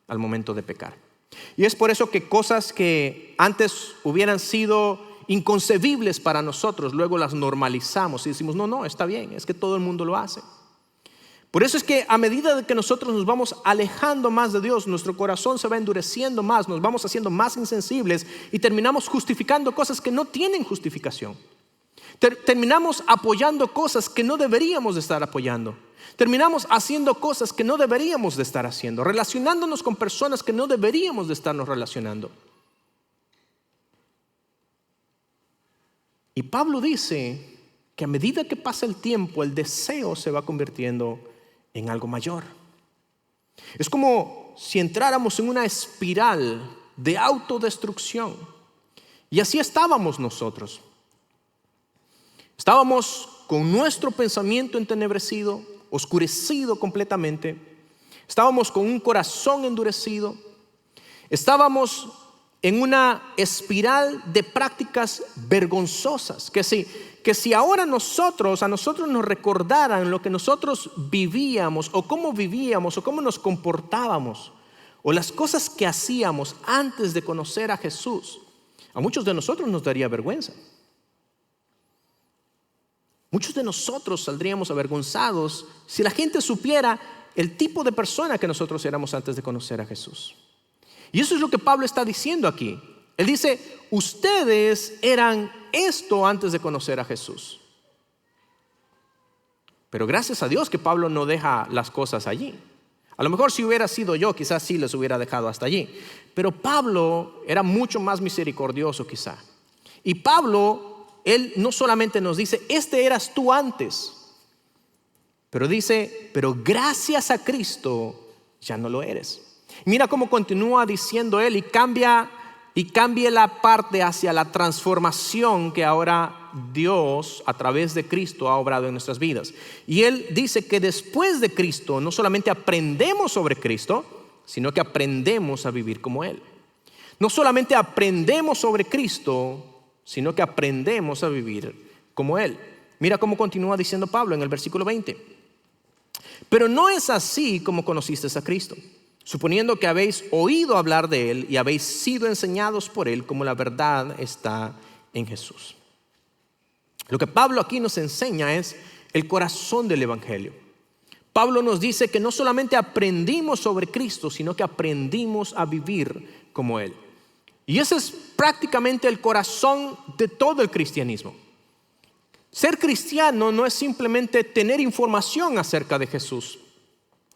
al momento de pecar. Y es por eso que cosas que antes hubieran sido inconcebibles para nosotros, luego las normalizamos y decimos, no, está bien, es que todo el mundo lo hace. Por eso es que a medida de que nosotros nos vamos alejando más de Dios, nuestro corazón se va endureciendo más, nos vamos haciendo más insensibles y terminamos justificando cosas que no tienen justificación. Terminamos apoyando cosas que no deberíamos de estar apoyando. Terminamos haciendo cosas que no deberíamos de estar haciendo, relacionándonos con personas que no deberíamos de estarnos relacionando. Y Pablo dice que a medida que pasa el tiempo, el deseo se va convirtiendo en algo mayor. Es como si entráramos en una espiral de autodestrucción. Y así estábamos nosotros. Estábamos con nuestro pensamiento entenebrecido, oscurecido completamente. Estábamos con un corazón endurecido. Estábamos en una espiral de prácticas vergonzosas. Que si ahora a nosotros nos recordaran lo que nosotros vivíamos, o cómo vivíamos, o cómo nos comportábamos, o las cosas que hacíamos antes de conocer a Jesús, a muchos de nosotros nos daría vergüenza. Muchos de nosotros saldríamos avergonzados si la gente supiera el tipo de persona que nosotros éramos antes de conocer a Jesús. Y eso es lo que Pablo está diciendo aquí. Él dice, ustedes eran esto antes de conocer a Jesús. Pero gracias a Dios que Pablo no deja las cosas allí. A lo mejor si hubiera sido yo, quizás sí les hubiera dejado hasta allí. Pero Pablo era mucho más misericordioso quizá. Y Pablo, él no solamente nos dice, este eras tú antes, pero dice, pero gracias a Cristo ya no lo eres. Mira cómo continúa diciendo él y cambia la parte hacia la transformación que ahora Dios a través de Cristo ha obrado en nuestras vidas. Y él dice que después de Cristo no solamente aprendemos sobre Cristo, sino que aprendemos a vivir como Él. No solamente aprendemos sobre Cristo, sino que aprendemos a vivir como Él. Mira cómo continúa diciendo Pablo en el versículo 20. Pero no es así como conocisteis a Cristo, suponiendo que habéis oído hablar de Él y habéis sido enseñados por Él, como la verdad está en Jesús. Lo que Pablo aquí nos enseña es el corazón del Evangelio. Pablo nos dice que no solamente aprendimos sobre Cristo, sino que aprendimos a vivir como Él. Y ese es prácticamente el corazón de todo el cristianismo. Ser cristiano no es simplemente tener información acerca de Jesús,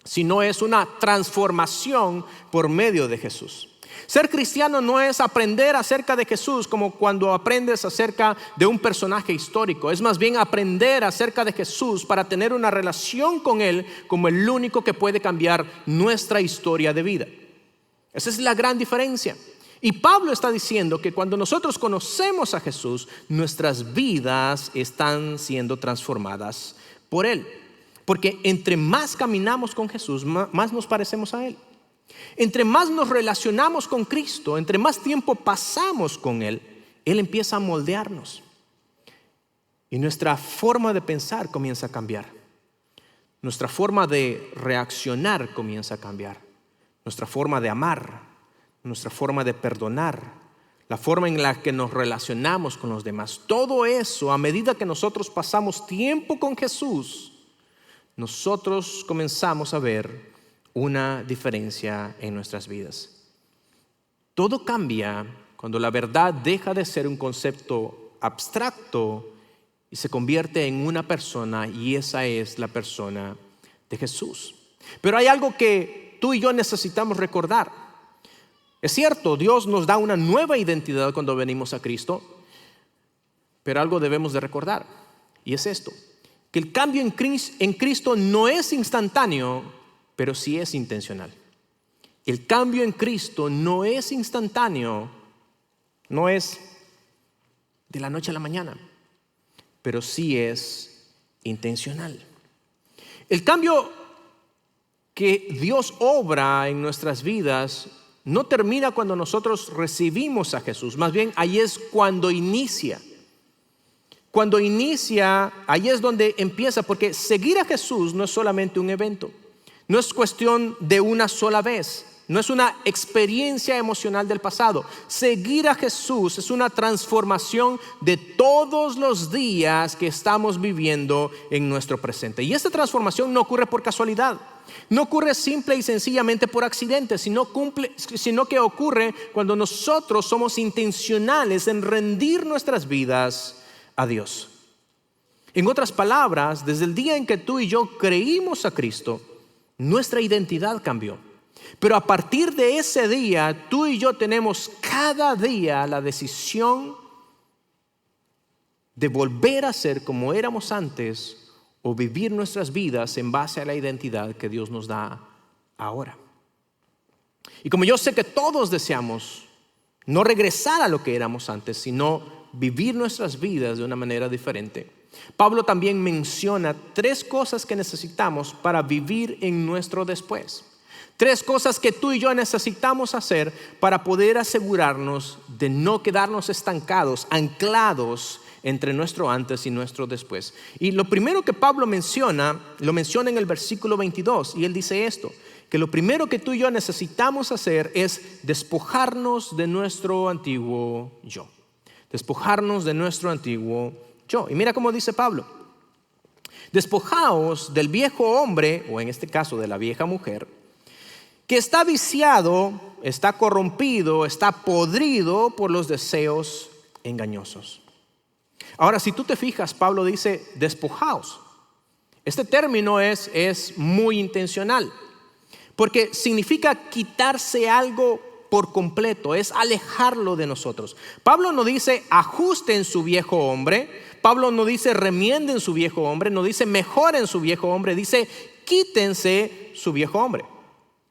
sino es una transformación por medio de Jesús. Ser cristiano no es aprender acerca de Jesús como cuando aprendes acerca de un personaje histórico. Es más bien aprender acerca de Jesús para tener una relación con Él como el único que puede cambiar nuestra historia de vida. Esa es la gran diferencia. Y Pablo está diciendo que cuando nosotros conocemos a Jesús, nuestras vidas están siendo transformadas por Él. Porque entre más caminamos con Jesús, más nos parecemos a Él. Entre más nos relacionamos con Cristo, entre más tiempo pasamos con Él, Él empieza a moldearnos. Y nuestra forma de pensar comienza a cambiar. Nuestra forma de reaccionar comienza a cambiar. Nuestra forma de amar, nuestra forma de perdonar, la forma en la que nos relacionamos con los demás. Todo eso, a medida que nosotros pasamos tiempo con Jesús, nosotros comenzamos a ver una diferencia en nuestras vidas. Todo cambia cuando la verdad deja de ser un concepto abstracto y se convierte en una persona, y esa es la persona de Jesús. Pero hay algo que tú y yo necesitamos recordar. Es cierto, Dios nos da una nueva identidad cuando venimos a Cristo, pero algo debemos de recordar, y es esto: que el cambio en Cristo no es instantáneo, pero sí es intencional. El cambio en Cristo no es instantáneo, no es de la noche a la mañana, pero sí es intencional. El cambio que Dios obra en nuestras vidas no termina cuando nosotros recibimos a Jesús, más bien ahí es cuando inicia. Cuando inicia, ahí es donde empieza, porque seguir a Jesús no es solamente un evento, no es cuestión de una sola vez, no es una experiencia emocional del pasado. Seguir a Jesús es una transformación de todos los días que estamos viviendo en nuestro presente. Y esta transformación no ocurre por casualidad, no ocurre simple y sencillamente por accidente, sino que ocurre cuando nosotros somos intencionales en rendir nuestras vidas a Dios. En otras palabras, desde el día en que tú y yo creímos a Cristo, nuestra identidad cambió. Pero a partir de ese día, tú y yo tenemos cada día la decisión de volver a ser como éramos antes o vivir nuestras vidas en base a la identidad que Dios nos da ahora. Y como yo sé que todos deseamos no regresar a lo que éramos antes, sino vivir nuestras vidas de una manera diferente, Pablo también menciona 3 cosas que necesitamos para vivir en nuestro después. 3 cosas que tú y yo necesitamos hacer para poder asegurarnos de no quedarnos estancados, anclados entre nuestro antes y nuestro después. Y lo primero que Pablo menciona, lo menciona en el versículo 22, y él dice esto, que lo primero que tú y yo necesitamos hacer es despojarnos de nuestro antiguo yo. Despojarnos de nuestro antiguo yo. Y mira cómo dice Pablo: despojaos del viejo hombre, o en este caso de la vieja mujer, que está viciado, está corrompido, está podrido por los deseos engañosos. Ahora, si tú te fijas, Pablo dice despojaos. Este término es muy intencional, porque significa quitarse algo por completo, es alejarlo de nosotros. Pablo no dice ajusten su viejo hombre, Pablo no dice remienden su viejo hombre, no dice mejoren su viejo hombre, dice quítense su viejo hombre,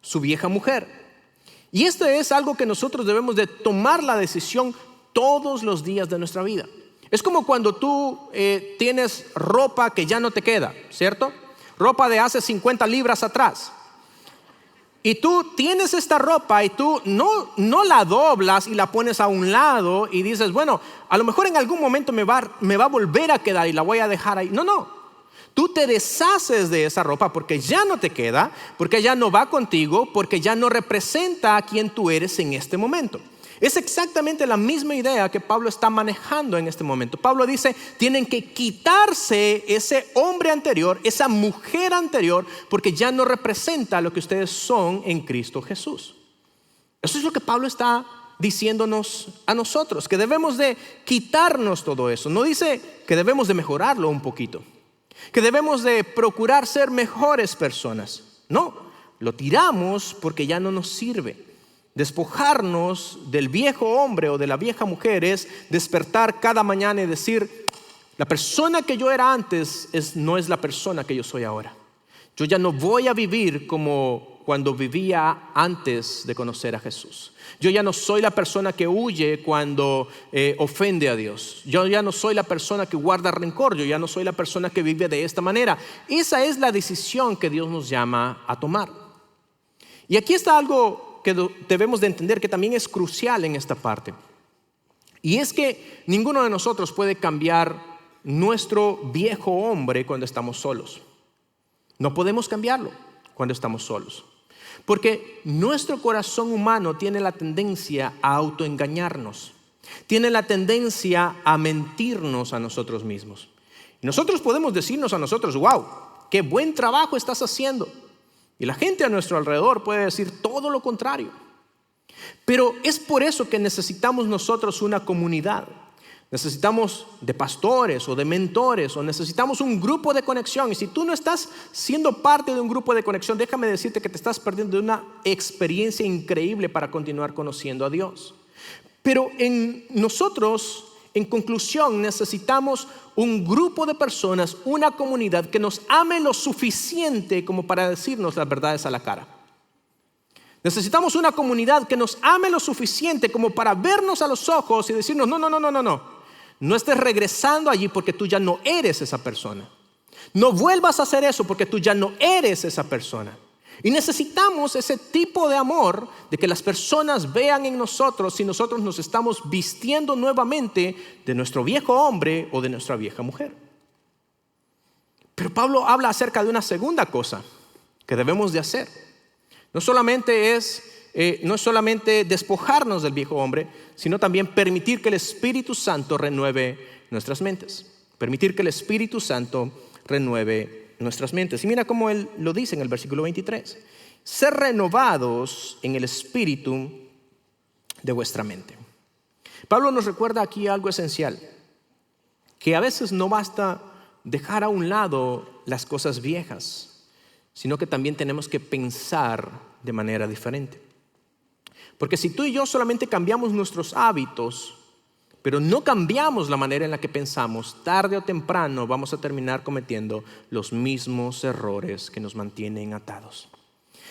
su vieja mujer. Y esto es algo que nosotros debemos de tomar la decisión todos los días de nuestra vida. Es como cuando tú tienes ropa que ya no te queda, ¿cierto? Ropa de hace 50 libras atrás. Y tú tienes esta ropa y tú no la doblas y la pones a un lado y dices, bueno, a lo mejor en algún momento me va a volver a quedar y la voy a dejar ahí. No. Tú te deshaces de esa ropa porque ya no te queda, porque ya no va contigo, porque ya no representa a quien tú eres en este momento. Es exactamente la misma idea que Pablo está manejando en este momento. Pablo dice, tienen que quitarse ese hombre anterior, esa mujer anterior, porque ya no representa lo que ustedes son en Cristo Jesús. Eso es lo que Pablo está diciéndonos a nosotros, que debemos de quitarnos todo eso. No dice que debemos de mejorarlo un poquito, que debemos de procurar ser mejores personas. No, lo tiramos porque ya no nos sirve. Despojarnos del viejo hombre o de la vieja mujer es despertar cada mañana y decir, la persona que yo era antes no es la persona que yo soy ahora. Yo ya no voy a vivir como cuando vivía antes de conocer a Jesús. Yo ya no soy la persona que huye cuando ofende a Dios. Yo ya no soy la persona que guarda rencor. Yo ya no soy la persona que vive de esta manera. Esa es la decisión que Dios nos llama a tomar. Y aquí está algo que debemos de entender que también es crucial en esta parte. Y es que ninguno de nosotros puede cambiar nuestro viejo hombre cuando estamos solos. No podemos cambiarlo cuando estamos solos. Porque nuestro corazón humano tiene la tendencia a autoengañarnos. Tiene la tendencia a mentirnos a nosotros mismos. Y nosotros podemos decirnos a nosotros, wow, qué buen trabajo estás haciendo. Y la gente a nuestro alrededor puede decir todo lo contrario. Pero es por eso que necesitamos nosotros una comunidad. Necesitamos de pastores o de mentores, o necesitamos un grupo de conexión. Y si tú no estás siendo parte de un grupo de conexión, déjame decirte que te estás perdiendo de una experiencia increíble para continuar conociendo a Dios. Pero en nosotros, en conclusión, necesitamos un grupo de personas, una comunidad que nos ame lo suficiente como para decirnos las verdades a la cara. Necesitamos una comunidad que nos ame lo suficiente como para vernos a los ojos y decirnos, no estés regresando allí porque tú ya no eres esa persona. No vuelvas a hacer eso porque tú ya no eres esa persona. Y necesitamos ese tipo de amor de que las personas vean en nosotros si nosotros nos estamos vistiendo nuevamente de nuestro viejo hombre o de nuestra vieja mujer. Pero Pablo habla acerca de una segunda cosa que debemos de hacer. No solamente es despojarnos del viejo hombre, sino también permitir que el Espíritu Santo renueve nuestras mentes. Permitir que el Espíritu Santo renueve nuestras mentes. Y mira cómo él lo dice en el versículo 23. Ser renovados en el espíritu de vuestra mente. Pablo nos recuerda aquí algo esencial, que a veces no basta dejar a un lado las cosas viejas, sino que también tenemos que pensar de manera diferente. Porque si tú y yo solamente cambiamos nuestros hábitos, pero no cambiamos la manera en la que pensamos, tarde o temprano vamos a terminar cometiendo los mismos errores que nos mantienen atados.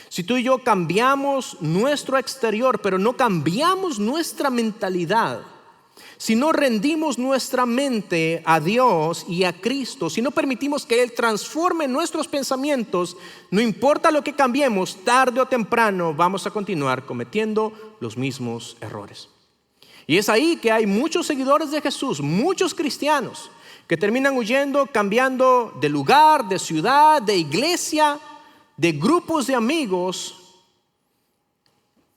Si tú y yo cambiamos nuestro exterior, pero no cambiamos nuestra mentalidad, si no rendimos nuestra mente a Dios y a Cristo, si no permitimos que Él transforme nuestros pensamientos, no importa lo que cambiemos, tarde o temprano vamos a continuar cometiendo los mismos errores. Y es ahí que hay muchos seguidores de Jesús, muchos cristianos, que terminan huyendo, cambiando de lugar, de ciudad, de iglesia, de grupos de amigos,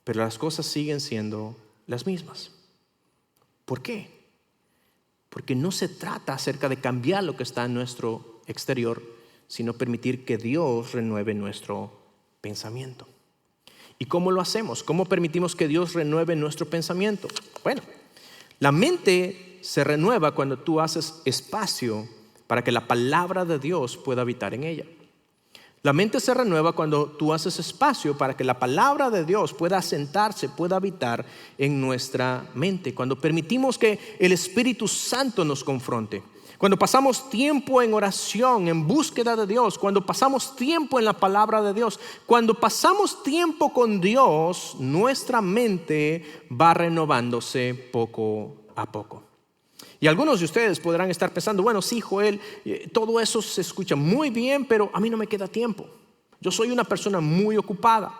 pero las cosas siguen siendo las mismas. ¿Por qué? Porque no se trata acerca de cambiar lo que está en nuestro exterior, sino permitir que Dios renueve nuestro pensamiento. ¿Y cómo lo hacemos? ¿Cómo permitimos que Dios renueve nuestro pensamiento? Bueno, la mente se renueva cuando tú haces espacio para que la palabra de Dios pueda habitar en ella. La mente se renueva cuando tú haces espacio para que la palabra de Dios pueda asentarse, pueda habitar en nuestra mente. Cuando permitimos que el Espíritu Santo nos confronte. Cuando pasamos tiempo en oración, en búsqueda de Dios. Cuando pasamos tiempo en la palabra de Dios. Cuando pasamos tiempo con Dios, nuestra mente va renovándose poco a poco. Y algunos de ustedes podrán estar pensando, bueno, sí, Joel, todo eso se escucha muy bien, pero a mí no me queda tiempo. Yo soy una persona muy ocupada.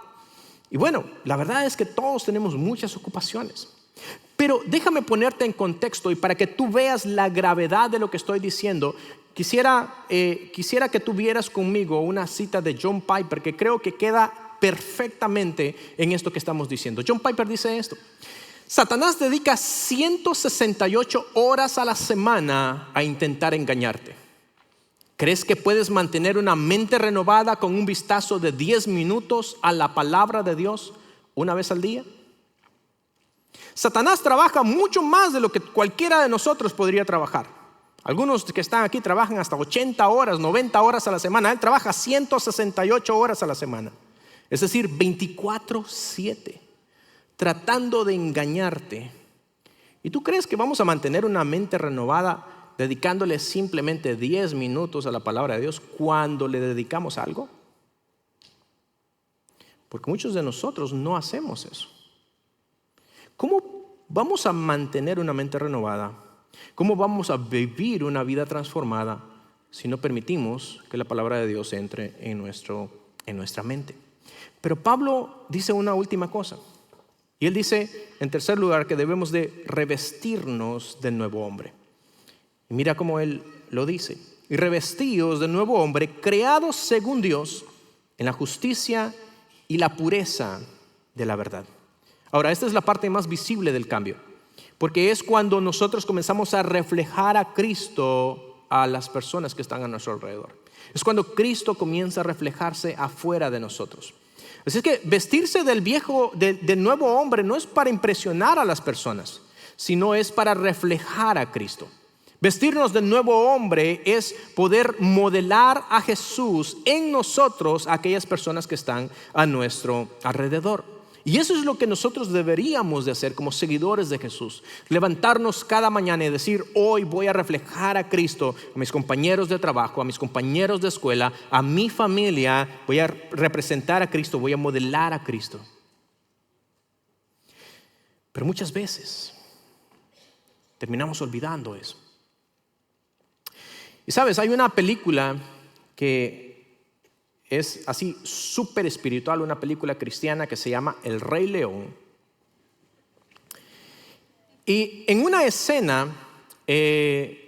Y bueno, la verdad es que todos tenemos muchas ocupaciones. Pero déjame ponerte en contexto y para que tú veas la gravedad de lo que estoy diciendo, quisiera que tuvieras conmigo una cita de John Piper que creo que queda perfectamente en esto que estamos diciendo. John Piper dice esto: Satanás dedica 168 horas a la semana a intentar engañarte. ¿Crees que puedes mantener una mente renovada con un vistazo de 10 minutos a la palabra de Dios una vez al día? Satanás trabaja mucho más de lo que cualquiera de nosotros podría trabajar. Algunos que están aquí trabajan hasta 80 horas, 90 horas a la semana. Él trabaja 168 horas a la semana. Es decir, 24/7. Tratando de engañarte. ¿Y tú crees que vamos a mantener una mente renovada dedicándole simplemente 10 minutos a la palabra de Dios cuando le dedicamos algo? Porque muchos de nosotros no hacemos eso. ¿Cómo vamos a mantener una mente renovada? ¿Cómo vamos a vivir una vida transformada si no permitimos que la palabra de Dios entre en nuestra mente? Pero Pablo dice una última cosa. Y él dice, en tercer lugar, que debemos de revestirnos del nuevo hombre. Y mira cómo él lo dice. Y revestidos del nuevo hombre, creados según Dios, en la justicia y la pureza de la verdad. Ahora, esta es la parte más visible del cambio. Porque es cuando nosotros comenzamos a reflejar a Cristo a las personas que están a nuestro alrededor. Es cuando Cristo comienza a reflejarse afuera de nosotros. Así es que vestirse del nuevo hombre no es para impresionar a las personas, sino es para reflejar a Cristo. Vestirnos del nuevo hombre es poder modelar a Jesús en nosotros, a aquellas personas que están a nuestro alrededor. Y eso es lo que nosotros deberíamos de hacer como seguidores de Jesús. Levantarnos cada mañana y decir, hoy voy a reflejar a Cristo a mis compañeros de trabajo, a mis compañeros de escuela, a mi familia. Voy a representar a Cristo, voy a modelar a Cristo. Pero muchas veces terminamos olvidando eso. Y sabes, hay una película que es así súper espiritual, una película cristiana que se llama El Rey León. Y en una escena,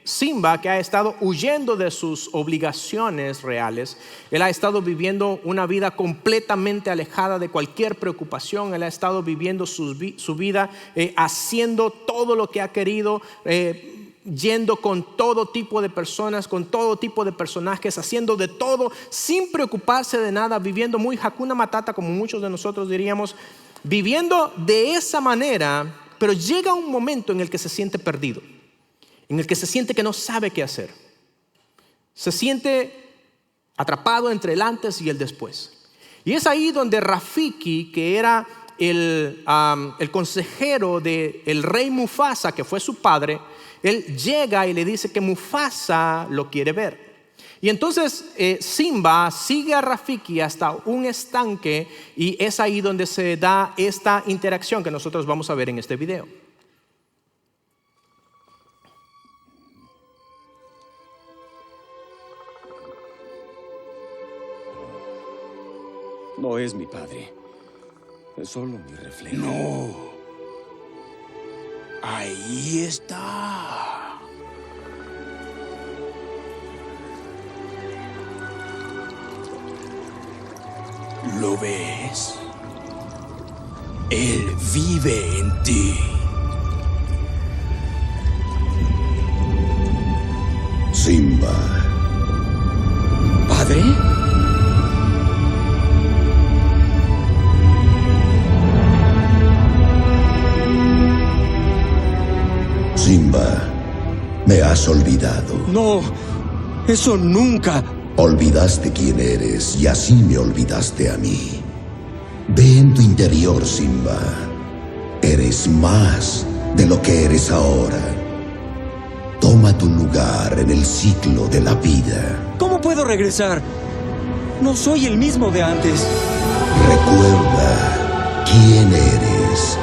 Simba, que ha estado huyendo de sus obligaciones reales, él ha estado viviendo una vida completamente alejada de cualquier preocupación. Él ha estado viviendo su vida haciendo todo lo que ha querido, yendo con todo tipo de personas, con todo tipo de personajes, haciendo de todo sin preocuparse de nada, viviendo muy Hakuna Matata, como muchos de nosotros diríamos, viviendo de esa manera. Pero llega un momento en el que se siente perdido, en el que se siente que no sabe qué hacer, se siente atrapado entre el antes y el después. Y es ahí donde Rafiki, que era el consejero del rey Mufasa, que fue su padre, él llega y le dice que Mufasa lo quiere ver. Y entonces Simba sigue a Rafiki hasta un estanque, y es ahí donde se da esta interacción que nosotros vamos a ver en este video. No es mi padre. Es solo mi reflejo. No. Ahí está. ¿Lo ves? Él vive en ti. Simba. ¿Padre? Simba, me has olvidado. No, eso nunca. Olvidaste quién eres y así me olvidaste a mí. Ve en tu interior, Simba. Eres más de lo que eres ahora. Toma tu lugar en el ciclo de la vida. ¿Cómo puedo regresar? No soy el mismo de antes. Recuerda quién eres.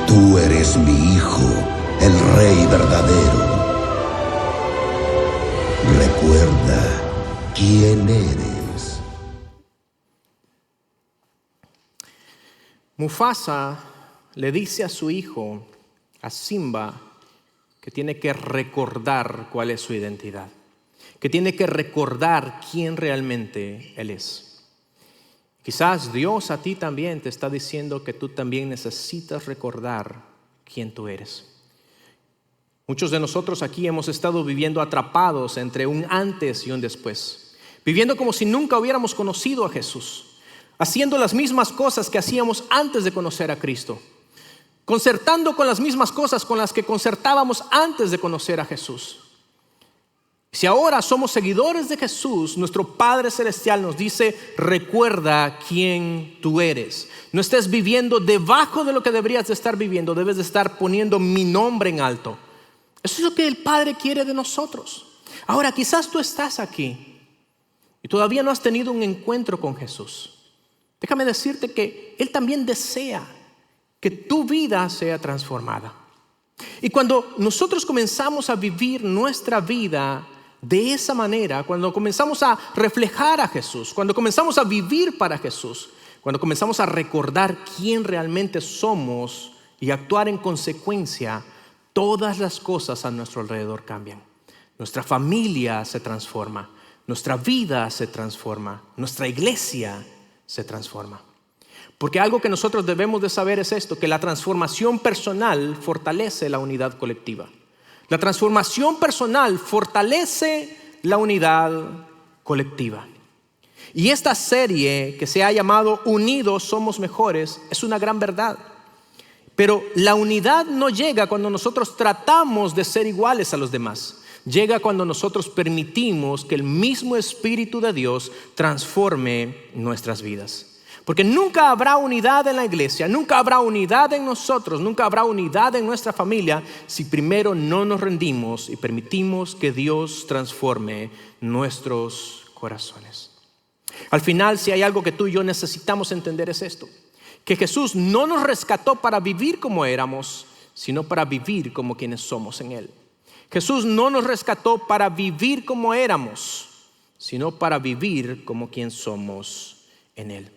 Tú eres mi hijo, el rey verdadero. Recuerda quién eres. Mufasa le dice a su hijo, a Simba, que tiene que recordar cuál es su identidad, que tiene que recordar quién realmente él es. Quizás Dios a ti también te está diciendo que tú también necesitas recordar quién tú eres. Muchos de nosotros aquí hemos estado viviendo atrapados entre un antes y un después, viviendo como si nunca hubiéramos conocido a Jesús, haciendo las mismas cosas que hacíamos antes de conocer a Cristo, concertando con las mismas cosas con las que concertábamos antes de conocer a Jesús. Si ahora somos seguidores de Jesús, nuestro Padre Celestial nos dice, recuerda quién tú eres. No estés viviendo debajo de lo que deberías de estar viviendo, debes de estar poniendo mi nombre en alto. Eso es lo que el Padre quiere de nosotros. Ahora, quizás tú estás aquí y todavía no has tenido un encuentro con Jesús. Déjame decirte que Él también desea que tu vida sea transformada. Y cuando nosotros comenzamos a vivir nuestra vida de esa manera, cuando comenzamos a reflejar a Jesús, cuando comenzamos a vivir para Jesús, cuando comenzamos a recordar quién realmente somos y actuar en consecuencia, todas las cosas a nuestro alrededor cambian. Nuestra familia se transforma, nuestra vida se transforma, nuestra iglesia se transforma. Porque algo que nosotros debemos de saber es esto, que la transformación personal fortalece la unidad colectiva. La transformación personal fortalece la unidad colectiva. Y esta serie que se ha llamado Unidos Somos Mejores es una gran verdad. Pero la unidad no llega cuando nosotros tratamos de ser iguales a los demás. Llega cuando nosotros permitimos que el mismo Espíritu de Dios transforme nuestras vidas. Porque nunca habrá unidad en la iglesia, nunca habrá unidad en nosotros, nunca habrá unidad en nuestra familia si primero no nos rendimos y permitimos que Dios transforme nuestros corazones. Al final, si hay algo que tú y yo necesitamos entender es esto, que Jesús no nos rescató para vivir como éramos, sino para vivir como quienes somos en Él. Jesús no nos rescató para vivir como éramos, sino para vivir como quien somos en Él.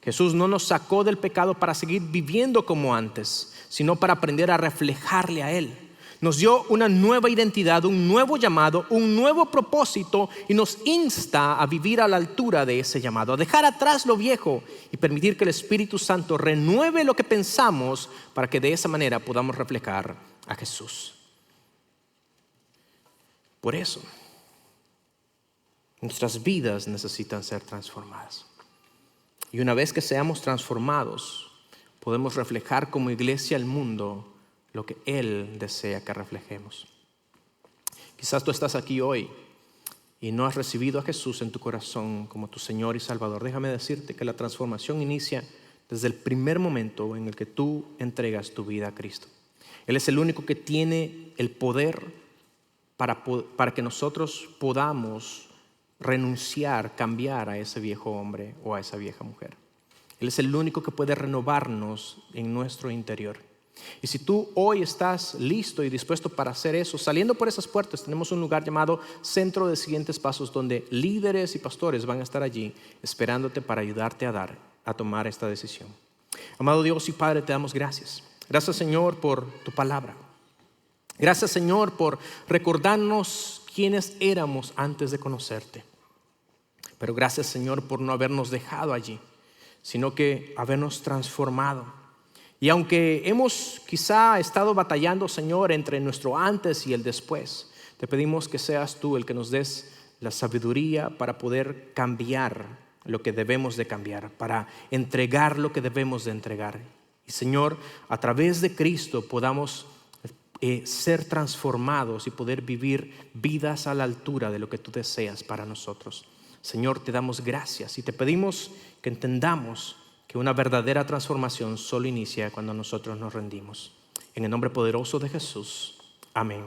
Jesús no nos sacó del pecado para seguir viviendo como antes, sino para aprender a reflejarle a Él. Nos dio una nueva identidad, un nuevo llamado, un nuevo propósito y nos insta a vivir a la altura de ese llamado, a dejar atrás lo viejo y permitir que el Espíritu Santo renueve lo que pensamos para que de esa manera podamos reflejar a Jesús. Por eso, nuestras vidas necesitan ser transformadas. Y una vez que seamos transformados, podemos reflejar como iglesia al mundo lo que Él desea que reflejemos. Quizás tú estás aquí hoy y no has recibido a Jesús en tu corazón como tu Señor y Salvador. Déjame decirte que la transformación inicia desde el primer momento en el que tú entregas tu vida a Cristo. Él es el único que tiene el poder para que nosotros podamos renunciar, cambiar a ese viejo hombre o a esa vieja mujer. Él es el único que puede renovarnos en nuestro interior. Y si tú hoy estás listo y dispuesto para hacer eso, saliendo por esas puertas tenemos un lugar llamado Centro de Siguientes Pasos, donde líderes y pastores van a estar allí esperándote para ayudarte a tomar esta decisión. Amado Dios y Padre, te damos gracias. Gracias, Señor, por tu palabra. Gracias, Señor, por recordarnos quiénes éramos antes de conocerte. Pero gracias, Señor, por no habernos dejado allí, sino que habernos transformado. Y aunque hemos quizá estado batallando, Señor, entre nuestro antes y el después, te pedimos que seas tú el que nos des la sabiduría para poder cambiar lo que debemos de cambiar, para entregar lo que debemos de entregar. Y Señor, a través de Cristo podamos ser transformados y poder vivir vidas a la altura de lo que tú deseas para nosotros. Señor, te damos gracias y te pedimos que entendamos que una verdadera transformación solo inicia cuando nosotros nos rendimos. En el nombre poderoso de Jesús. Amén.